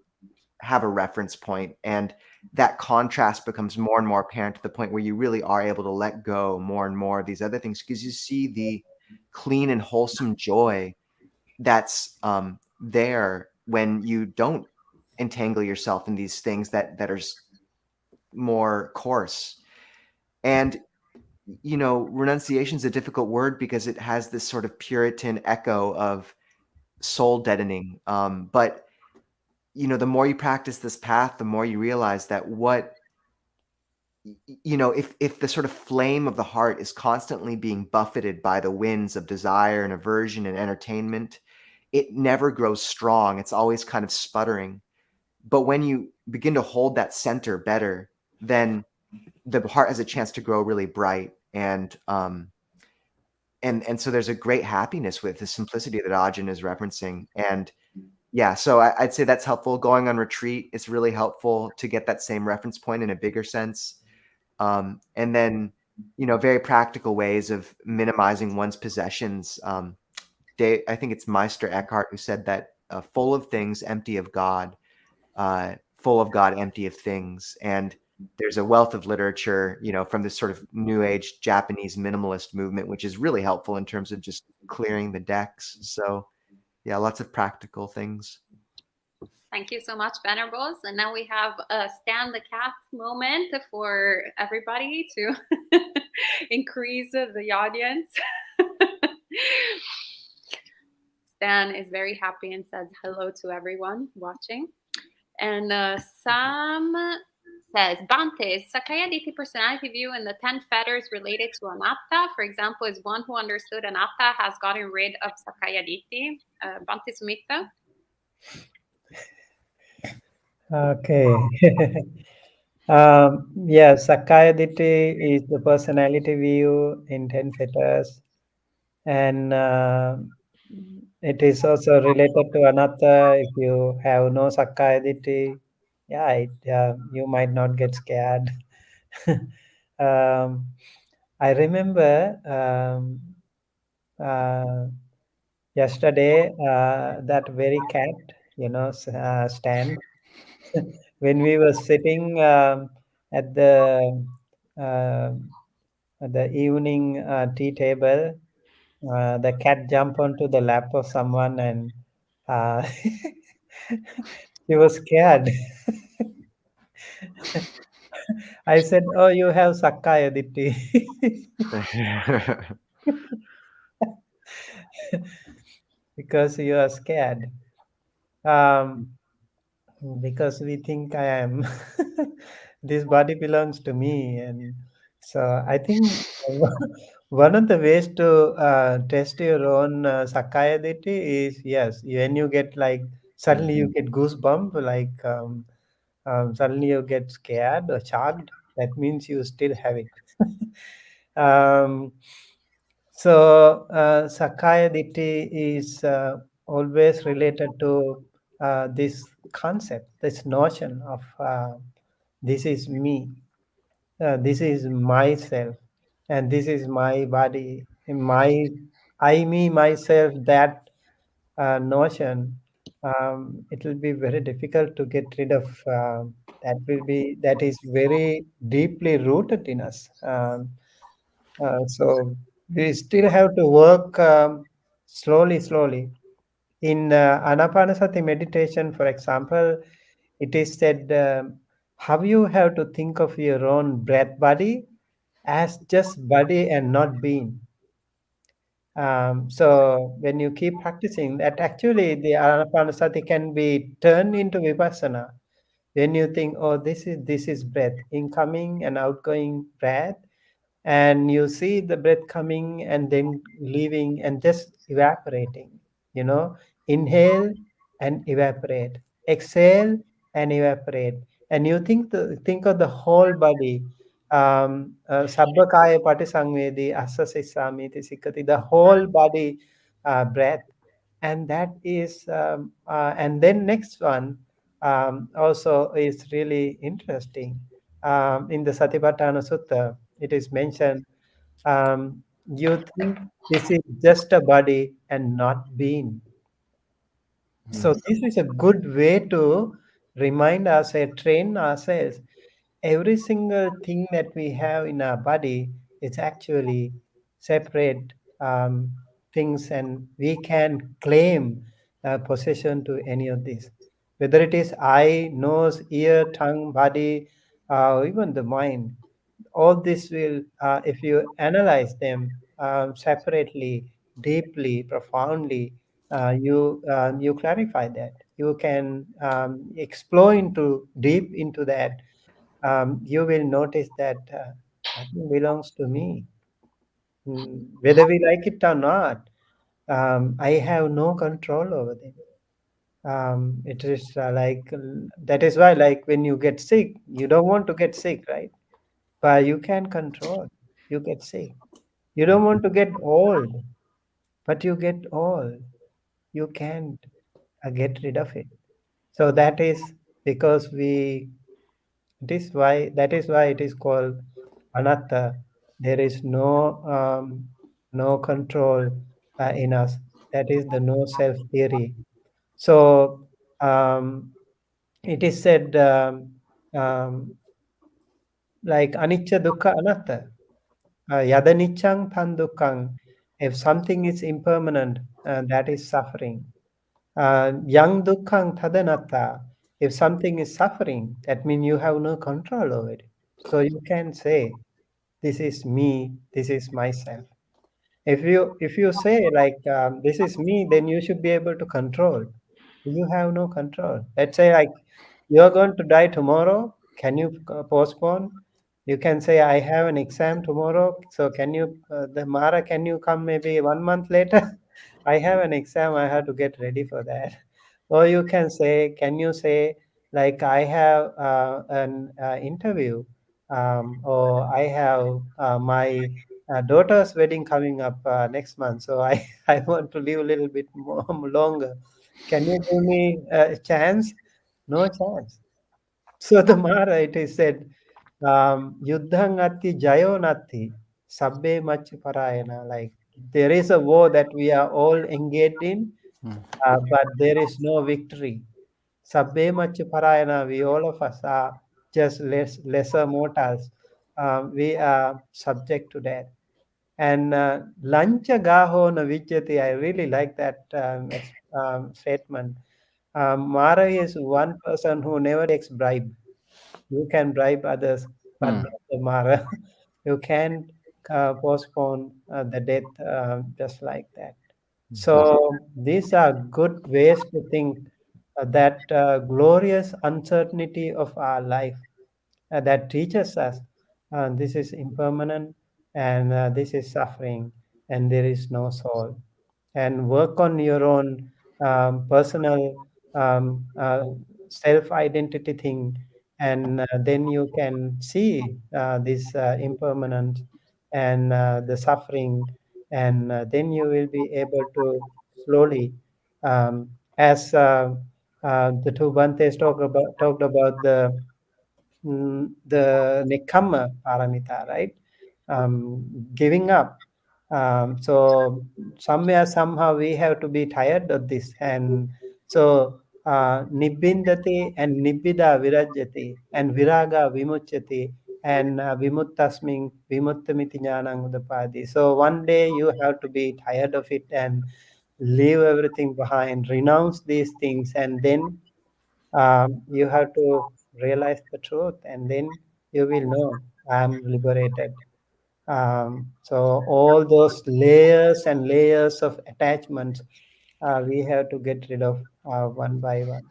have a reference point. And that contrast becomes more and more apparent to the point where you really are able to let go more and more of these other things, because you see clean and wholesome joy that's there when you don't entangle yourself in these things that are more coarse. And renunciation is a difficult word because it has this sort of Puritan echo of soul deadening. But the more you practice this path, the more you realize that if the sort of flame of the heart is constantly being buffeted by the winds of desire and aversion and entertainment, it never grows strong. It's always kind of sputtering. But when you begin to hold that center better, then the heart has a chance to grow really bright. And so there's a great happiness with the simplicity that Ajahn is referencing. And yeah, so I'd say that's helpful. Going on retreat is really helpful to get that same reference point in a bigger sense. And then, very practical ways of minimizing one's possessions. I think it's Meister Eckhart who said that full of things, empty of God, full of God, empty of things. And there's a wealth of literature, from this sort of new age Japanese minimalist movement, which is really helpful in terms of just clearing the decks. So yeah, lots of practical things. Thank you so much, Venerables. And now we have a Stan the Cat moment for everybody to increase the audience. Stan is very happy and says hello to everyone watching. And Sam says, Bhante, is Sakayaditi personality view in the 10 fetters related to anatta? For example, is one who understood anatta has gotten rid of Sakayaditi? Bhante Sumita? Okay. Sakayaditi is the personality view in 10 fetters. And it is also related to anatta. If you have no Sakayaditi, you might not get scared. I remember yesterday that very cat, Stan, when we were sitting at the evening tea table, the cat jumped onto the lap of someone and he was scared. I said, "Oh, you have Sakayaditi." Because you are scared. Because we think I am this body belongs to me, and so I think one of the ways to test your own Sakayaditi is, yes, when you get like suddenly you get goosebump, like suddenly you get scared or shocked, that means you still have it. um, so Sakayaditi is always related to this concept, this notion of this is me, this is myself, and this is my body, my I, me, myself. That notion, it will be very difficult to get rid of. That is very deeply rooted in us. So we still have to work slowly. In Anapanasati meditation, for example, it is said how you have to think of your own breath body as just body and not being. So when you keep practicing that, actually the Anapanasati can be turned into Vipassana. When you think, oh, this is breath, incoming and outgoing breath, and you see the breath coming and then leaving and just evaporating, inhale and evaporate, exhale and evaporate, and you think of the whole body. Sabbakaya patisangvedi asasisami sikati, the whole body breath. And that is and then next one also is really interesting. In the Satipatthana Sutta, it is mentioned, you think this is just a body and not being. So this is a good way to remind ourselves, train ourselves. Every single thing that we have in our body is actually separate, things, and we can claim possession to any of these, whether it is eye, nose, ear, tongue, body, even the mind. All this will, if you analyze them separately, deeply, profoundly, you clarify that. You can explore into deep into that. You will notice that nothing belongs to me. Whether we like it or not, I have no control over them. It is that is why, like when you get sick, you don't want to get sick, right? But you can control. You get sick. You don't want to get old, but you get old. You can't get rid of it. So that is because we. That is why it is called anatta. There is no control in us. That is the no self theory. So um, it is said like anicca dukkha anatta. Yada niccang tan dukkang. If something is impermanent, that is suffering. Yang dukkhang tadanatta. If something is suffering, that means you have no control over it. So you can say, "This is me. This is myself." If you say like this is me, then you should be able to control. You have no control. Let's say like you are going to die tomorrow. Can you postpone? You can say I have an exam tomorrow. So can you the Mara? Can you come maybe 1 month later? I have an exam. I have to get ready for that. Or you can say, can you say like I have an interview, or I have my daughter's wedding coming up next month, so I, I want to live a little bit more longer. Can you give me a chance? No chance. So the Mara, it is said, Yuddhang atti jayo natti, sabbe machi parayana. Like there is a war that we are all engaged in, but there is no victory. Sabbe machi parayana, we all of us are just lesser mortals. We are subject to that. And lancha gaho na vijyati, I really like that statement. Mara is one person who never takes bribe. You can bribe others, but not the Mara. You can't postpone the death just like that. So these are good ways to think that glorious uncertainty of our life that teaches us this is impermanent, and this is suffering, and there is no soul. And work on your own personal self identity thing, and then you can see this impermanence and the suffering, and then you will be able to slowly, as the two Bantes talked about the Nikama paramita, right? Giving up. So somewhere, somehow, we have to be tired of this. And so Nibbindati and Nibbida virajyati and Viraga vimuchyati and Vimuttasming Vimuttamiti jnanang udapadi. So one day you have to be tired of it and leave everything behind, renounce these things, and then you have to realize the truth, and then you will know I'm liberated. So all those layers and layers of attachments, we have to get rid of one by one.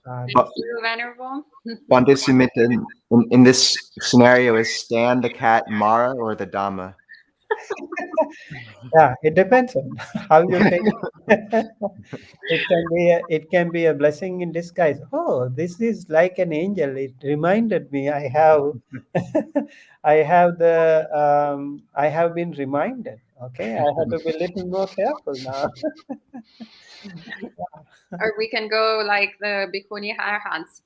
Thank But you, Venerable. Bhante Sumit, in this scenario, is Stan the cat Mara or the Dhamma? Yeah, it depends on how you take it. It can be a blessing in disguise. Oh, this is like an angel. It reminded me I have I have been reminded. Okay, I have to be a little more careful now. Or we can go like the Bhikkhuni Arhants.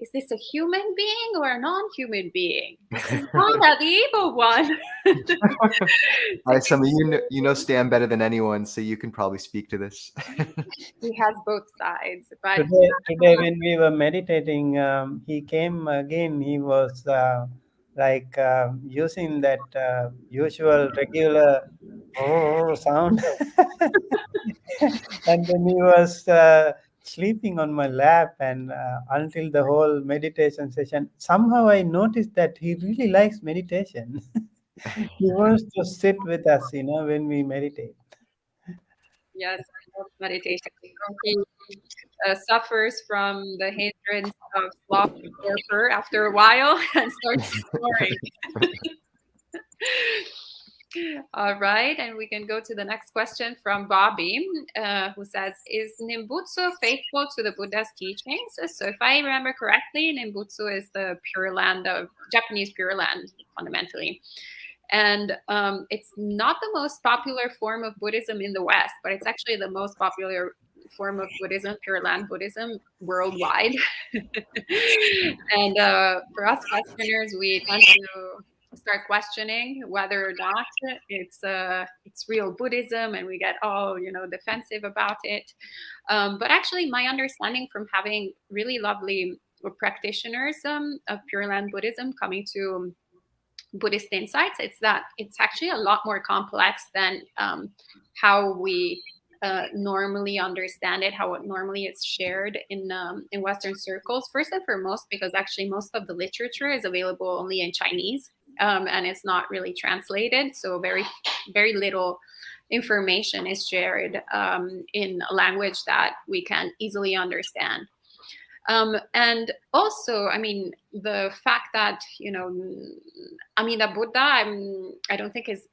Is this a human being or a non-human being? This is not the evil one. All right, some of you know Stan better than anyone, so you can probably speak to this. He has both sides, but Today when we were meditating, he came again. He was like using that usual regular oh sound. And then he was sleeping on my lap, and until the whole meditation session, somehow I noticed that he really likes meditation. He wants to sit with us, when we meditate. Yes, I love meditation. He suffers from the hindrance of sloth and torpor after a while and starts snoring. All right, and we can go to the next question from Bobby, who says, "Is Nimbutsu faithful to the Buddha's teachings?" So, if I remember correctly, Nimbutsu is the Pure Land of Japanese Pure Land, fundamentally, and it's not the most popular form of Buddhism in the West, but it's actually the most popular form of Buddhism, Pure Land Buddhism, worldwide. And for us Westerners, we tend to start questioning whether or not it's real Buddhism, and we get all defensive about it. But actually, my understanding from having really lovely practitioners of Pure Land Buddhism coming to Buddhist insights, it's that it's actually a lot more complex than how we normally understand it, how it normally it's shared in Western circles. First and foremost, because actually most of the literature is available only in Chinese, and it's not really translated, so very, very little information is shared in a language that we can easily understand. And also, I mean, the fact that, the Buddha, I don't think is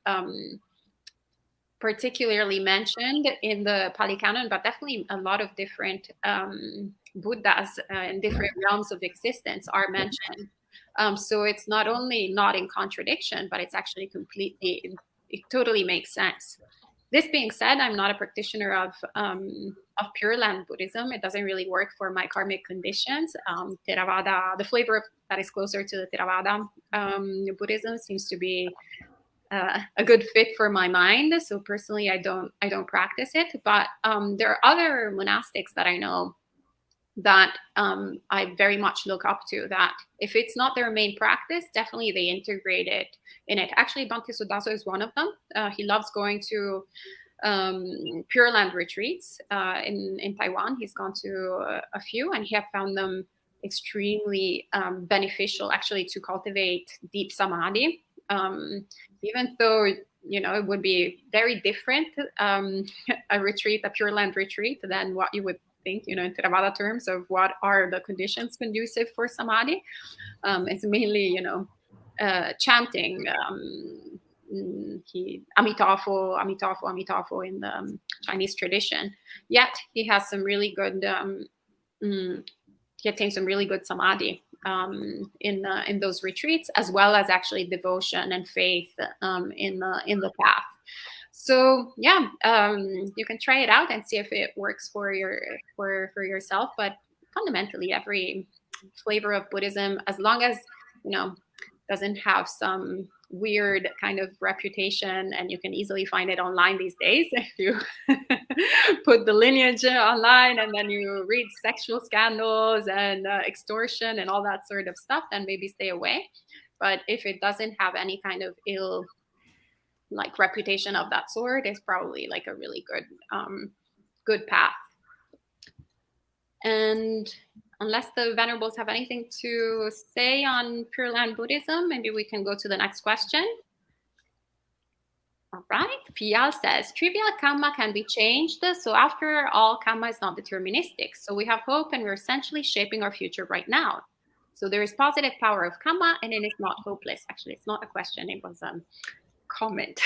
particularly mentioned in the Pali Canon, but definitely a lot of different Buddhas in different realms of existence are mentioned. So it's not only not in contradiction, but it's actually it totally makes sense. This being said, I'm not a practitioner of Pure Land Buddhism. It doesn't really work for my karmic conditions. Theravada, the flavor that is closer to the Theravada Buddhism seems to be a good fit for my mind. So personally, I don't practice it. But there are other monastics that I know that I very much look up to, that if it's not their main practice, definitely they integrate it in it. Actually, Bhante Sudaso is one of them. He loves going to Pure Land retreats in Taiwan. He's gone to a few, and he have found them extremely beneficial, actually, to cultivate deep samadhi. Even though it would be very different a Pure Land retreat, than what you would think, in Theravada terms of what are the conditions conducive for samadhi. It's mainly, chanting Amitabha, Amitabha, Amitabha in the Chinese tradition. Yet he has some really good, he attains some really good samadhi in those retreats, as well as actually devotion and faith in the path. So yeah, you can try it out and see if it works for yourself. But fundamentally, every flavor of Buddhism, as long as doesn't have some weird kind of reputation, and you can easily find it online these days if you put the lineage online and then you read sexual scandals and extortion and all that sort of stuff, then maybe stay away. But if it doesn't have any kind of ill reputation of that sort, it's probably a really good path. And unless the Venerables have anything to say on Pure Land Buddhism, maybe we can go to the next question. All right. Pial says, trivial karma can be changed. So after all, karma is not deterministic. So we have hope, and we're essentially shaping our future right now. So there is positive power of karma, and it is not hopeless. Actually, it's not a question. It was a comment.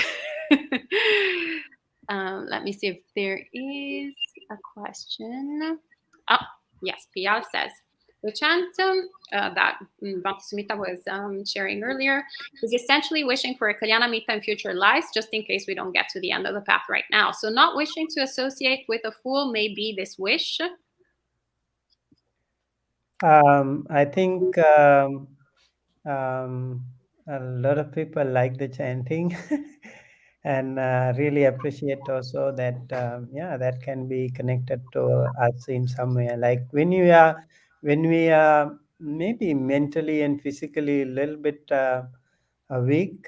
Let me see if there is a question. Oh, yes. Pial says, the chant that Bhante Sumita was sharing earlier is essentially wishing for a Kalyana Mitta in future lives, just in case we don't get to the end of the path right now. So not wishing to associate with a fool may be this wish. I think a lot of people like the chanting and really appreciate also that that can be connected to us in some way. Like when we are maybe mentally and physically a little bit a week,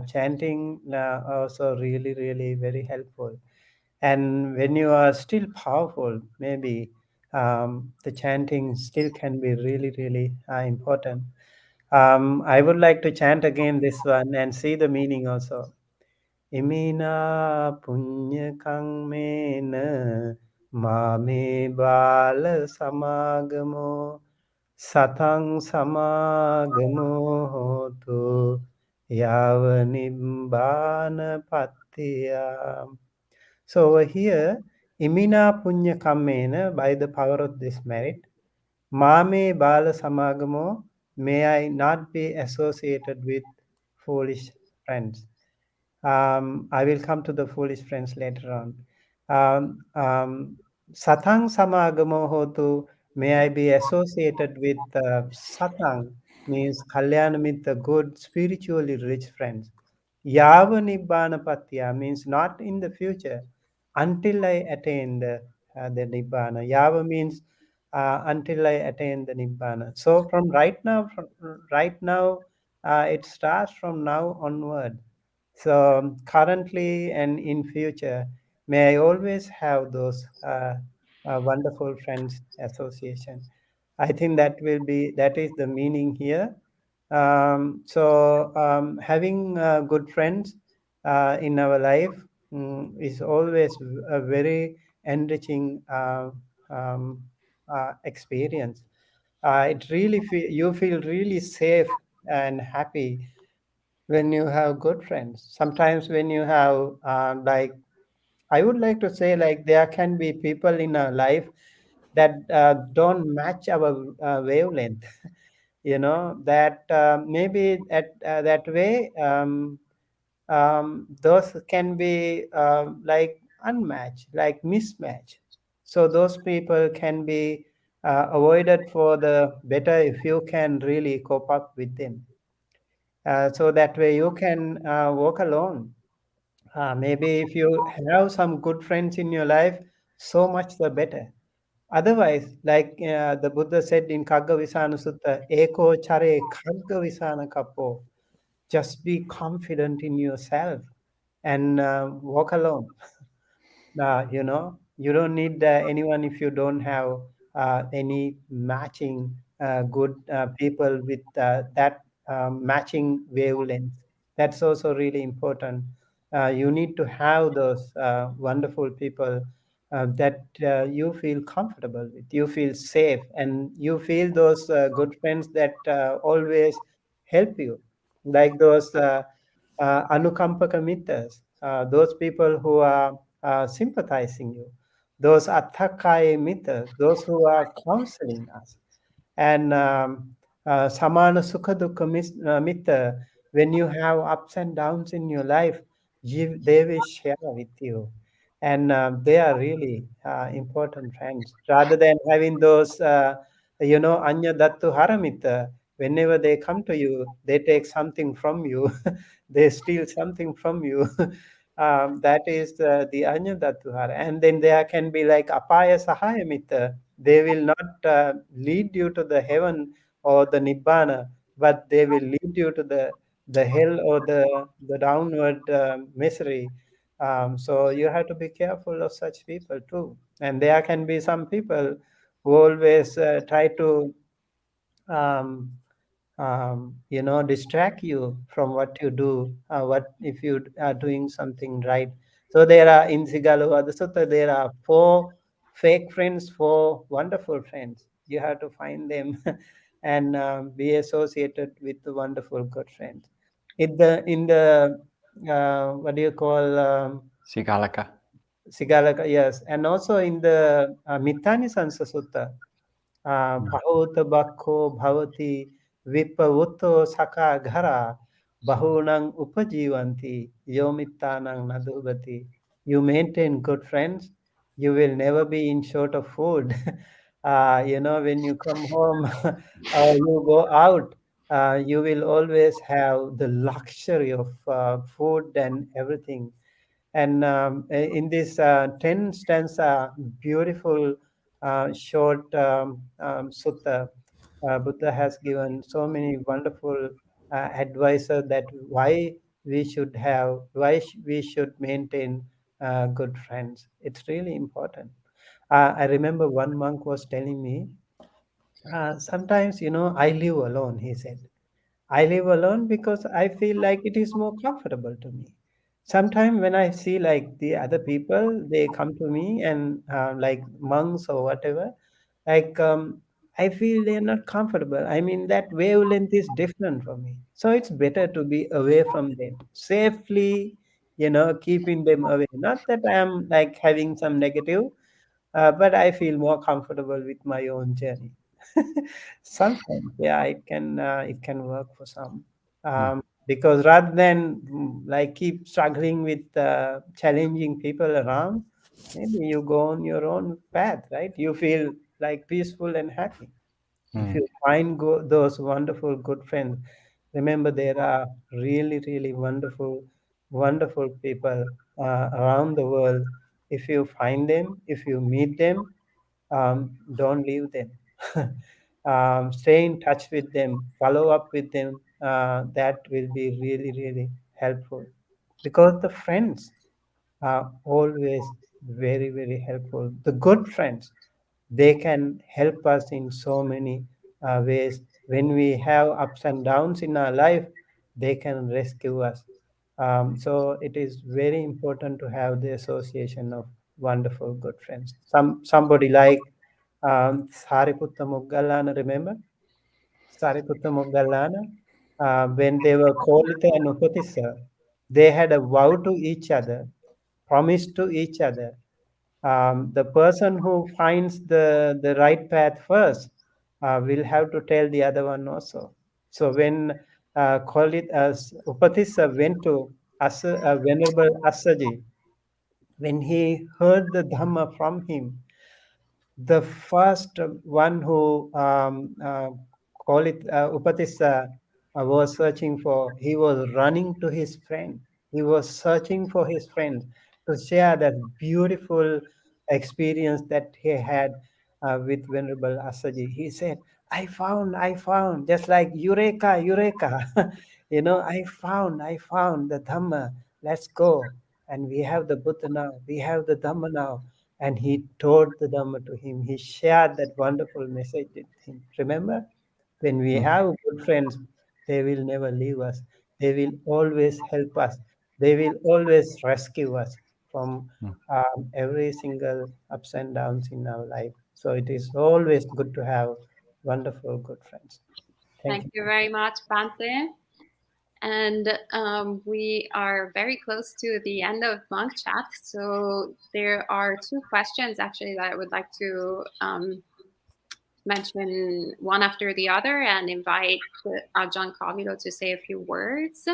chanting also really, really very helpful. And when you are still powerful, maybe the chanting still can be really, really important. I would like to chant again this one and see the meaning also. Imina punya kangmena mame bala samagamo satang samagamo hotu yava nibbana pattiya. So over here, Imina Punya Kamena, by the power of this merit, Mame Bala Samagamo, may I not be associated with foolish friends. I will come to the foolish friends later on. Satang Samagamo Hotu, may I be associated with Satang, means Kalyanamita, good, spiritually rich friends. Yava Nibbana Patya means not in the future, until I attain the Nibbana. Yava means until I attain the Nibbana. So from right now, it starts from now onward. So currently and in future, may I always have those wonderful friends association. I think that is the meaning here. So having good friends in our life is always a very enriching experience. You feel really safe and happy when you have good friends. Sometimes when you have like I would like to say like there can be people in our life that don't match our wavelength. That maybe at that way those can be like unmatched, like mismatch. So those people can be avoided for the better if you can really cope up with them. So that way you can walk alone. Maybe if you have some good friends in your life, so much the better. Otherwise, like the Buddha said in Kaggavisana Sutta, Eko chare Kaggavisana kapo, just be confident in yourself and walk alone. You don't need anyone if you don't have any matching good people with that matching wavelength. That's also really important. You need to have those wonderful people that you feel comfortable with, you feel safe, and you feel those good friends that always help you, like those anukampaka mitas, those people who are sympathizing you, those attakai mitas, those who are counseling us, and samana sukha dukkha mita, when you have ups and downs in your life, they will share with you, and they are really important friends rather than having those anya dattu haramita. Whenever they come to you, they take something from you. They steal something from you. That is the anya dattuhara. And then there can be like apaya sahayamita. They will not lead you to the heaven or the nibbana, but they will lead you to the hell or the downward misery. So you have to be careful of such people too. And there can be some people who always try to um, distract you from what you do, what if you are doing something right. So there are in Sigalo Sutta, there are four fake friends, four wonderful friends. You have to find them and be associated with the wonderful good friends. In the what do you call Sigalaka. Sigalaka? Yes, and also in the Mittani Sansa Sutta, Bhavata Bakho Bhavati Vipavutto Saka Ghara Bahunang Upajivanti Yomittanang Nadubati. You maintain good friends, you will never be in short of food. When you come home or you go out, you will always have the luxury of food and everything. And in this 10 stanza, beautiful short sutta, Buddha has given so many wonderful advisor that why we should maintain good friends. It's really important. I remember one monk was telling me, sometimes, I live alone, he said. I live alone because I feel like it is more comfortable to me. Sometimes when I see like the other people, they come to me and like monks or whatever, like I feel they're not comfortable. I mean, that wavelength is different for me. So it's better to be away from them, safely, keeping them away. Not that I am like having some negative, but I feel more comfortable with my own journey. Sometimes, yeah, it can work for some, Mm. because rather than like keep struggling with challenging people around, maybe you go on your own path, right? You feel like peaceful and happy. If Mm. you find those wonderful good friends, remember there are really, really wonderful, wonderful people around the world. If you find them, if you meet them, don't leave them. Stay in touch with them, follow up with them. That will be really, really helpful, because the friends are always very, very helpful. The good friends, they can help us in so many ways. When we have ups and downs in our life, they can rescue us. So it is very important to have the association of wonderful good friends. Somebody like Sariputta Moggallana, remember? Sariputta Moggallana, when they were Kolita and Upatissa, they had a vow to each other, promise to each other. The person who finds the right path first will have to tell the other one also. So when Upatissa went to Venerable Assaji, when he heard the Dhamma from him, the first one who call it Upatissa was searching for, he was running to his friend. He was searching for his friend to share that beautiful experience that he had with Venerable Asaji. He said, I found, just like Eureka, Eureka. I found the Dhamma. Let's go. And we have the Buddha now. We have the Dhamma now, and he told the Dhamma to him. He shared that wonderful message with him. Remember, when we Mm. have good friends, they will never leave us. They will always help us. They will always rescue us from Mm. every single ups and downs in our life. So it is always good to have wonderful, good friends. Thank Thank you. you very much, Bante. And we are very close to the end of Monk Chat. So there are two questions actually that I would like to mention one after the other and invite Ajahn Kavilo to say a few words.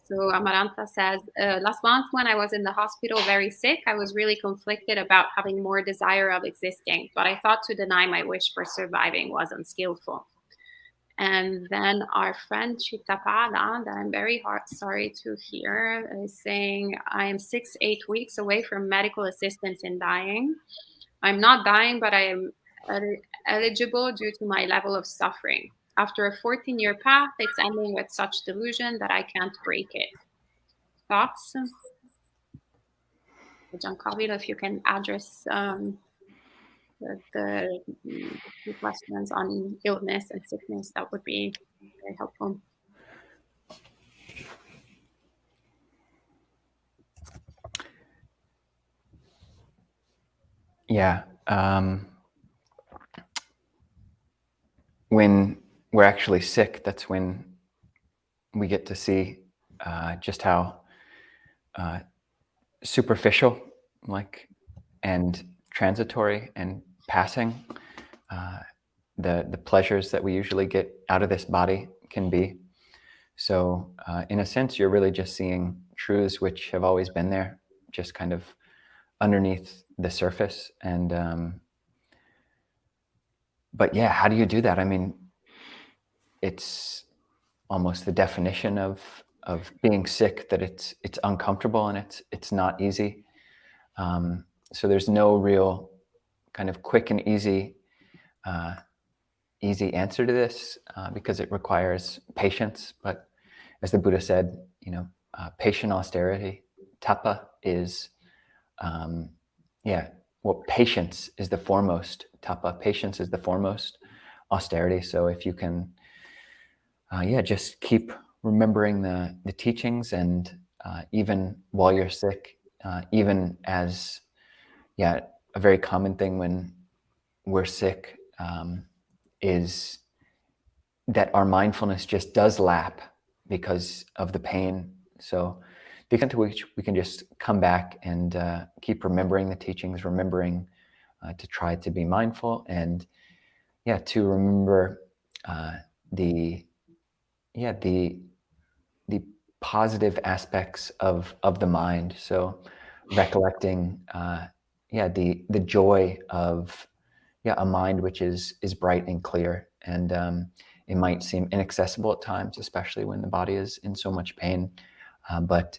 So Amaranta says, last month when I was in the hospital very sick, I was really conflicted about having more desire of existing, but I thought to deny my wish for surviving was unskillful. And then our friend Chittapada, that I'm very sorry to hear, is saying, I am 8 weeks away from medical assistance in dying. I'm not dying, but I am eligible due to my level of suffering. After a 14-year path, it's ending with such delusion that I can't break it. Thoughts? John Kavilo, if you can address the two questions on illness and sickness, that would be very helpful. Yeah. When we're actually sick, that's when we get to see just how superficial, and transitory and passing the pleasures that we usually get out of this body can be. So, in a sense, you're really just seeing truths which have always been there, just kind of underneath the surface. And but yeah, how do you do that? I mean, it's almost the definition of being sick, that it's uncomfortable and it's not easy. So there's no real kind of quick and easy easy answer to this because it requires patience. But as the Buddha said, patient austerity, tapa, is, patience is the foremost tapa. Patience is the foremost austerity. So if you can, just keep remembering the teachings, and even while you're sick, even as, a very common thing when we're sick is that our mindfulness just does lap because of the pain. So the extent to which we can just come back and keep remembering the teachings, remembering to try to be mindful, and to remember the positive aspects of the mind. So recollecting the joy of a mind which is bright and clear, and it might seem inaccessible at times, especially when the body is in so much pain, but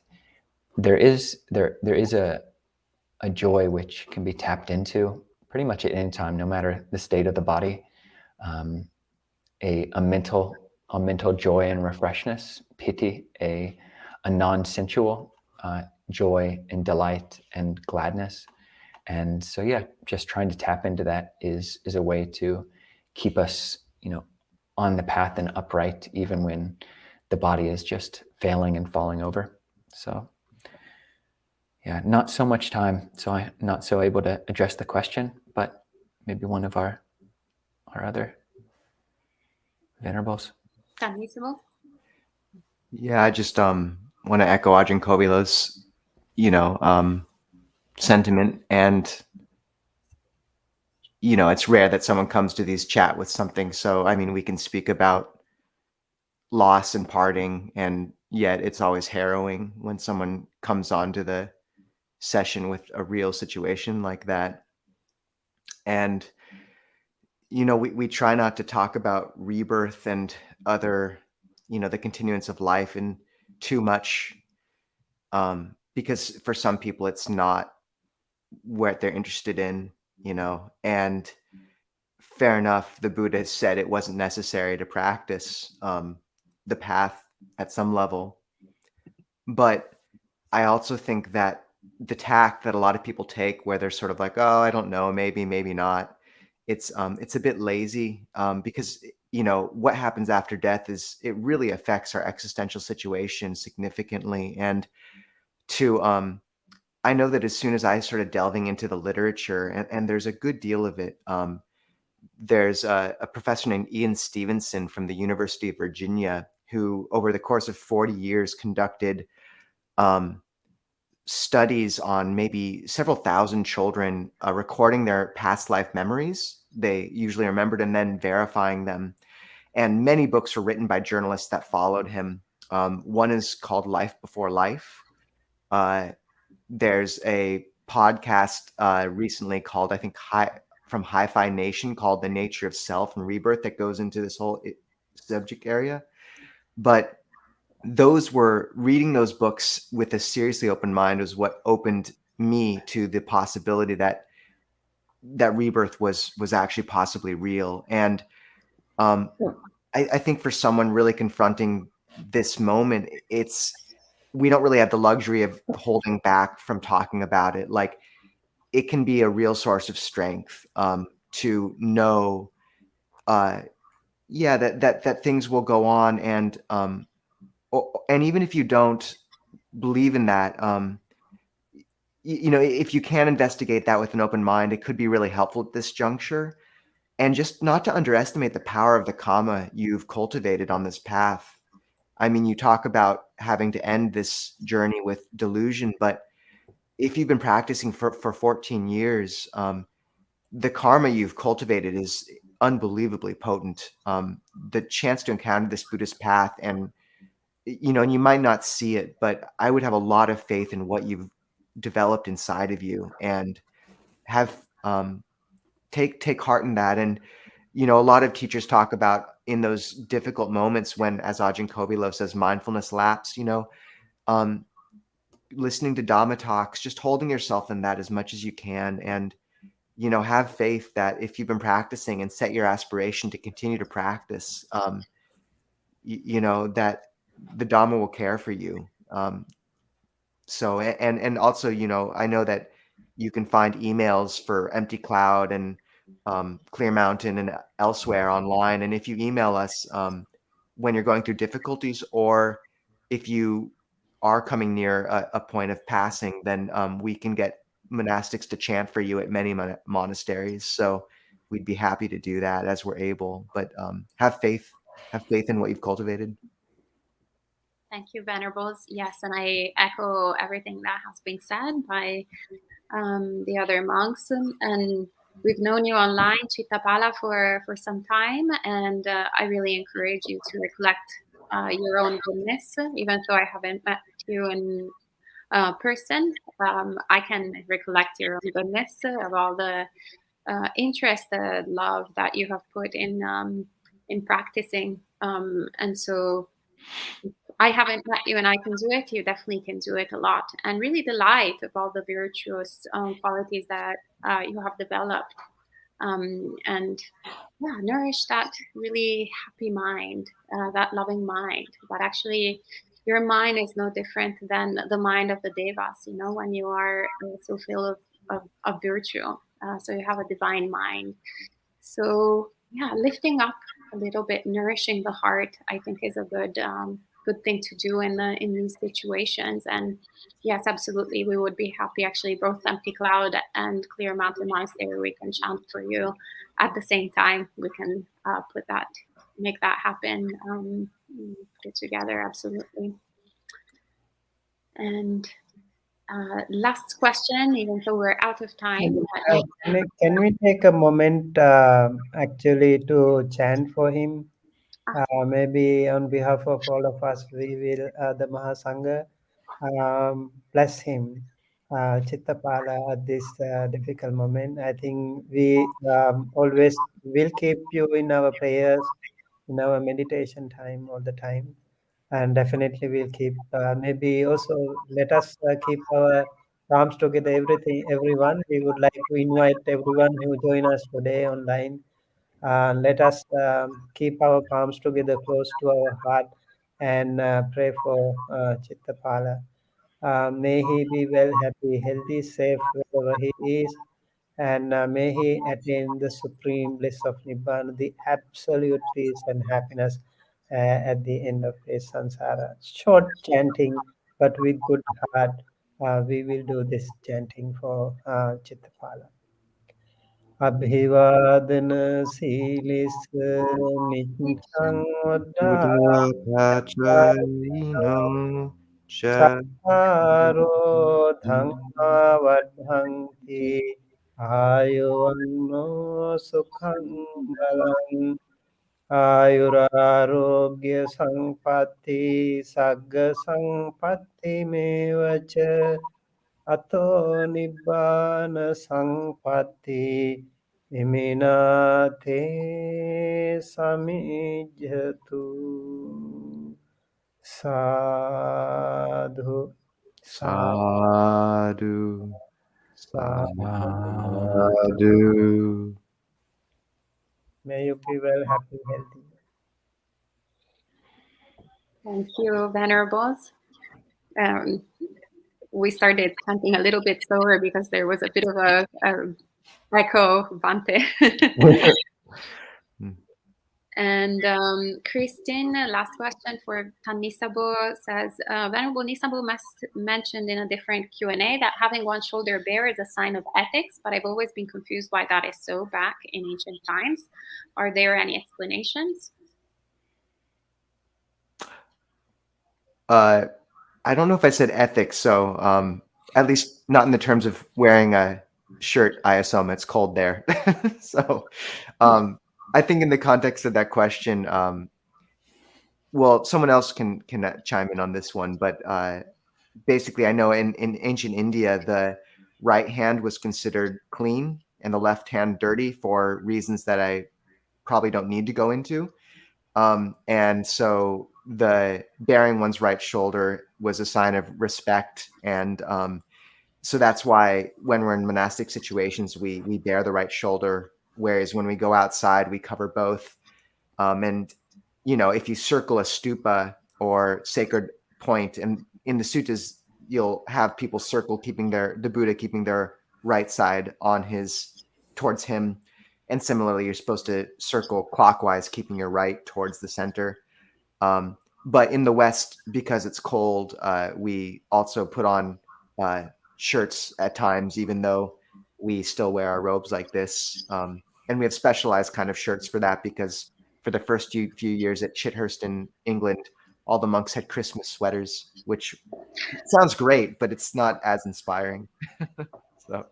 there is a joy which can be tapped into pretty much at any time, no matter the state of the body. A mental joy and refreshness, piti, a non-sensual joy and delight and gladness. And so, just trying to tap into that is a way to keep us, on the path and upright, even when the body is just failing and falling over. So, not so much time, so I'm not so able to address the question, but maybe one of our other venerables. Yeah, I just want to echo Ajahn Kobila's, sentiment. And, it's rare that someone comes to these chat with something. So, I mean, we can speak about loss and parting, and yet it's always harrowing when someone comes onto the session with a real situation like that. And, we try not to talk about rebirth and other, the continuance of life in too much, because for some people it's not what they're interested in, and fair enough. The Buddha said it wasn't necessary to practice the path at some level. But I also think that the tack that a lot of people take, where they're sort of like, oh, I don't know, maybe not, it's a bit lazy, because what happens after death is, it really affects our existential situation significantly. And to I know that as soon as I started delving into the literature, and there's a good deal of it, there's a professor named Ian Stevenson from the University of Virginia, who over the course of 40 years conducted studies on maybe several thousand children, recording their past life memories they usually remembered, and then verifying them. And many books were written by journalists that followed him. One is called Life Before Life. There's a podcast recently called, I think, from Hi-Fi Nation, called The Nature of Self and Rebirth, that goes into this whole subject area. But reading those books with a seriously open mind was what opened me to the possibility that rebirth was actually possibly real. And I think for someone really confronting this moment, we don't really have the luxury of holding back from talking about it. Like, it can be a real source of strength to know, that things will go on, and even if you don't believe in that, if you can investigate that with an open mind, it could be really helpful at this juncture. And just not to underestimate the power of the Kama you've cultivated on this path. I mean, you talk about having to end this journey with delusion, but if you've been practicing for 14 years, the karma you've cultivated is unbelievably potent. The chance to encounter this Buddhist path, and and you might not see it, but I would have a lot of faith in what you've developed inside of you, and have take heart in that. And a lot of teachers talk about, in those difficult moments when, as Ajahn Kobilov says, mindfulness lapse, listening to Dhamma talks, just holding yourself in that as much as you can, and have faith that if you've been practicing and set your aspiration to continue to practice, that the Dhamma will care for you. So, and also, I know that you can find emails for Empty Cloud and Clear Mountain and elsewhere online. And if you email us when you're going through difficulties, or if you are coming near a point of passing, then we can get monastics to chant for you at many monasteries. So we'd be happy to do that as we're able. But have faith in what you've cultivated. Thank you, Venerables. Yes, and I echo everything that has been said by the other monks. And we've known you online, Chittapala, for some time, and I really encourage you to recollect your own goodness. Even though I haven't met you in person, I can recollect your own goodness of all the interest, the love that you have put in practicing. And so I haven't met you and I can do it, you definitely can do it a lot. And really the light of all the virtuous qualities that you have developed. And yeah, nourish that really happy mind, that loving mind. But actually, your mind is no different than the mind of the devas, when you are so filled of virtue. So you have a divine mind. So yeah, lifting up a little bit, nourishing the heart, I think is a good thing to do in these situations. And yes, absolutely, we would be happy. Actually, both Empty Cloud and Clear Mountain Monastery, we can chant for you at the same time. We can make that happen, put it together, absolutely. And last question, even though we're out of time. Can we take a moment actually to chant for him? Maybe on behalf of all of us, we will, the Mahasangha, bless him, Chittapala, at this difficult moment. I think we always will keep you in our prayers, in our meditation time all the time. And definitely we'll keep, maybe also let us keep our palms together, everyone. We would like to invite everyone who join us today online. Let us keep our palms together close to our heart and pray for Chittapala. May he be well, happy, healthy, safe wherever he is, and may he attain the supreme bliss of Nibbana, the absolute peace and happiness at the end of his samsara. Short chanting, but with good heart, we will do this chanting for Chittapala. अभिवादन शीलिस नित्यं Udapachayino चत्वारो धम्मा वर्धन्ति आयुवन्नो सुखं बलम् आयुरारोग्य संपत्ति सग्ग संपत्तिमेव च अतो निब्बान संपत्ति इमिनाते समिज्जतु साधु Sadhu. Sadhu. Sadhu. May you be well, happy, healthy. Thank you, Venerables. We started chanting a little bit slower because there was a bit of a echo, Bante. And Christine, last question for Tanisabo says, Venerable Nisabo mentioned in a different Q&A that having one shoulder bare is a sign of ethics, but I've always been confused why that is so back in ancient times. Are there any explanations? I don't know if I said ethics, so at least not in the terms of wearing a shirt, I assume it's cold there. So I think in the context of that question, well, someone else can chime in on this one, but basically I know in ancient India, the right hand was considered clean and the left hand dirty for reasons that I probably don't need to go into. And so the bearing one's right shoulder was a sign of respect and so that's why when we're in monastic situations, we bear the right shoulder, whereas when we go outside, we cover both. And if you circle a stupa or sacred point, and in the suttas, you'll have people circle, keeping the Buddha keeping their right side on towards him, and similarly, you're supposed to circle clockwise, keeping your right towards the center. But in the West, because it's cold, we also put on shirts at times, even though we still wear our robes like this. And we have specialized kind of shirts for that, because for the first few years at Chithurst in England, all the monks had Christmas sweaters, which sounds great, but it's not as inspiring. So,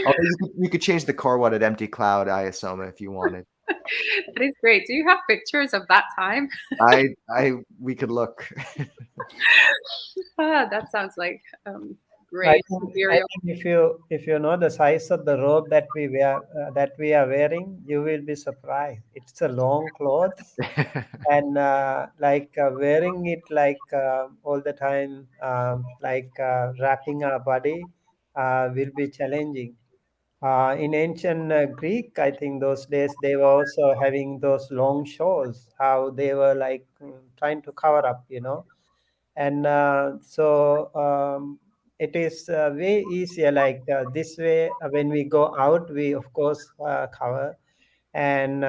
although you could change the Korwat at Empty Cloud, Ayasoma, if you wanted. That is great. Do you have pictures of that time? We could look. That sounds like I great think, material. if you know the size of the robe that we wear, that we are wearing, you will be surprised. It's a long cloth, and wearing it all the time, wrapping our body, will be challenging. In ancient Greek, I think those days they were also having those long shawls, how they were trying to cover up, and it is way easier this way. When we go out, we of course cover, and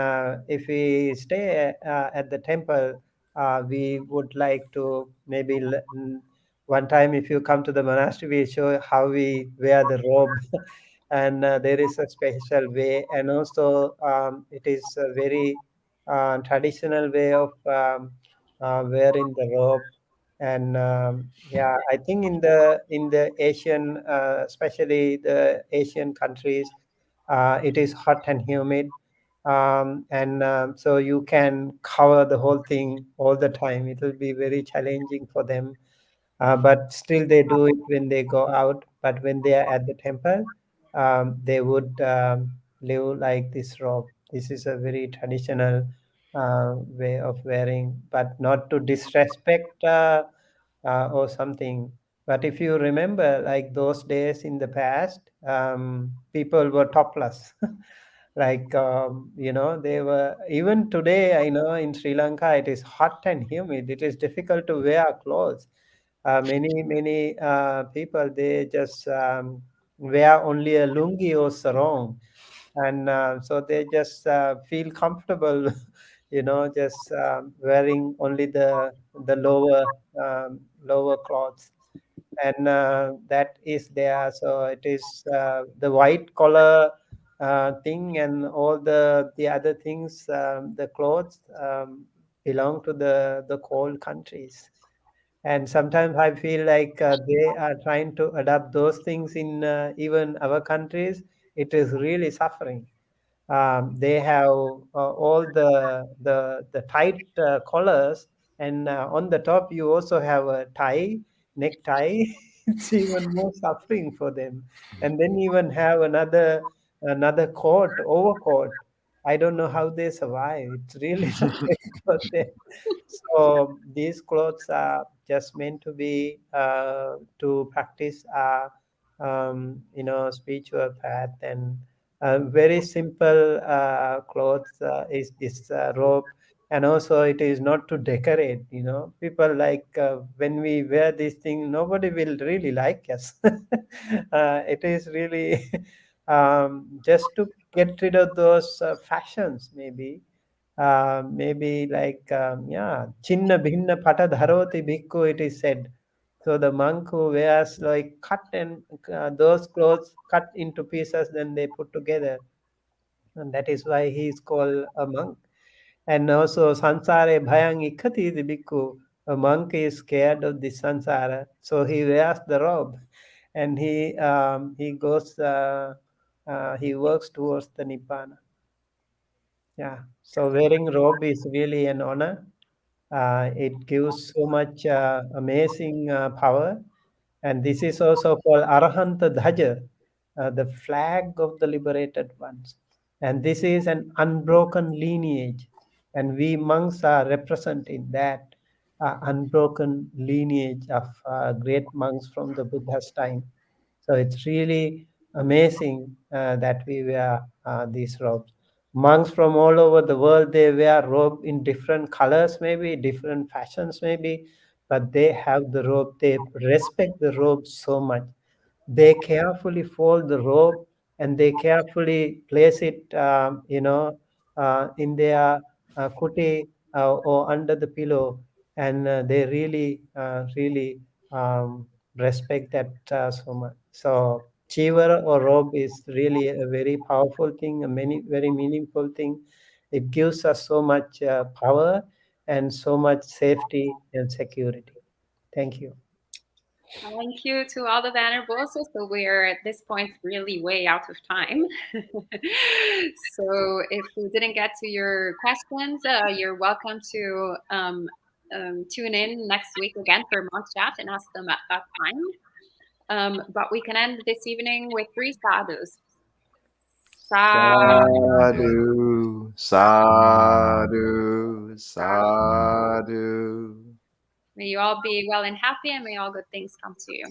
if we stay at the temple, we would like to maybe one time, if you come to the monastery, we show how we wear the robe. And there is a special way, and also it is a very traditional way of wearing the robe. And yeah, I think in the Asian, especially the Asian countries, it is hot and humid, and so you can cover the whole thing all the time. It will be very challenging for them, but still they do it when they go out. But when they are at the temple, they would live like this robe. This is a very traditional way of wearing, but not to disrespect or something. But if you remember, like those days in the past, people were topless. They were, even today, I know in Sri Lanka it is hot and humid. It is difficult to wear clothes. Many people, they just wear only a lungi or sarong, and so they just feel comfortable, just wearing only the lower clothes, and that is there. So it is the white collar thing, and all the other things, the clothes belong to the cold countries. And sometimes I feel like they are trying to adapt those things in even our countries. It is really suffering. They have all the tight collars, and on the top you also have a necktie. It's even more suffering for them. And then even have another overcoat. I don't know how they survive. It's really suffering for them. So these clothes are just meant to be to practice spiritual path. And very simple clothes is this robe. And also it is not to decorate. People when we wear these things, nobody will really like us. It is really just to get rid of those fashions, maybe yeah, chinna bhinna pata dharoti bhikkhu, it is said. So the monk who wears cut, and those clothes cut into pieces, then they put together, and that is why he is called a monk. And also sansare bhayang ikhati the bhikkhu, a monk is scared of the sansara, so he wears the robe, and he works towards the nibbana. Yeah, so wearing robe is really an honor. It gives so much amazing power. And this is also called Arahanta Dhaja, the flag of the liberated ones. And this is an unbroken lineage. And we monks are representing that unbroken lineage of great monks from the Buddha's time. So it's really amazing that we wear these robes. Monks from all over the world, they wear robe in different colors, maybe different fashions, maybe, but they have the robe. They respect the robe so much. They carefully fold the robe and they carefully place it, in their kuti or under the pillow, and they really respect that so much. So chivar or robe is really a very powerful thing, a very meaningful thing. It gives us so much power and so much safety and security. Thank you. Thank you to all the Venerables. So we're at this point really way out of time. So if we didn't get to your questions, you're welcome to tune in next week again for Monk Chat and ask them at that time. But we can end this evening with 3 sadhus. Sadhu, sadhu, sadhu. May you all be well and happy, and may all good things come to you.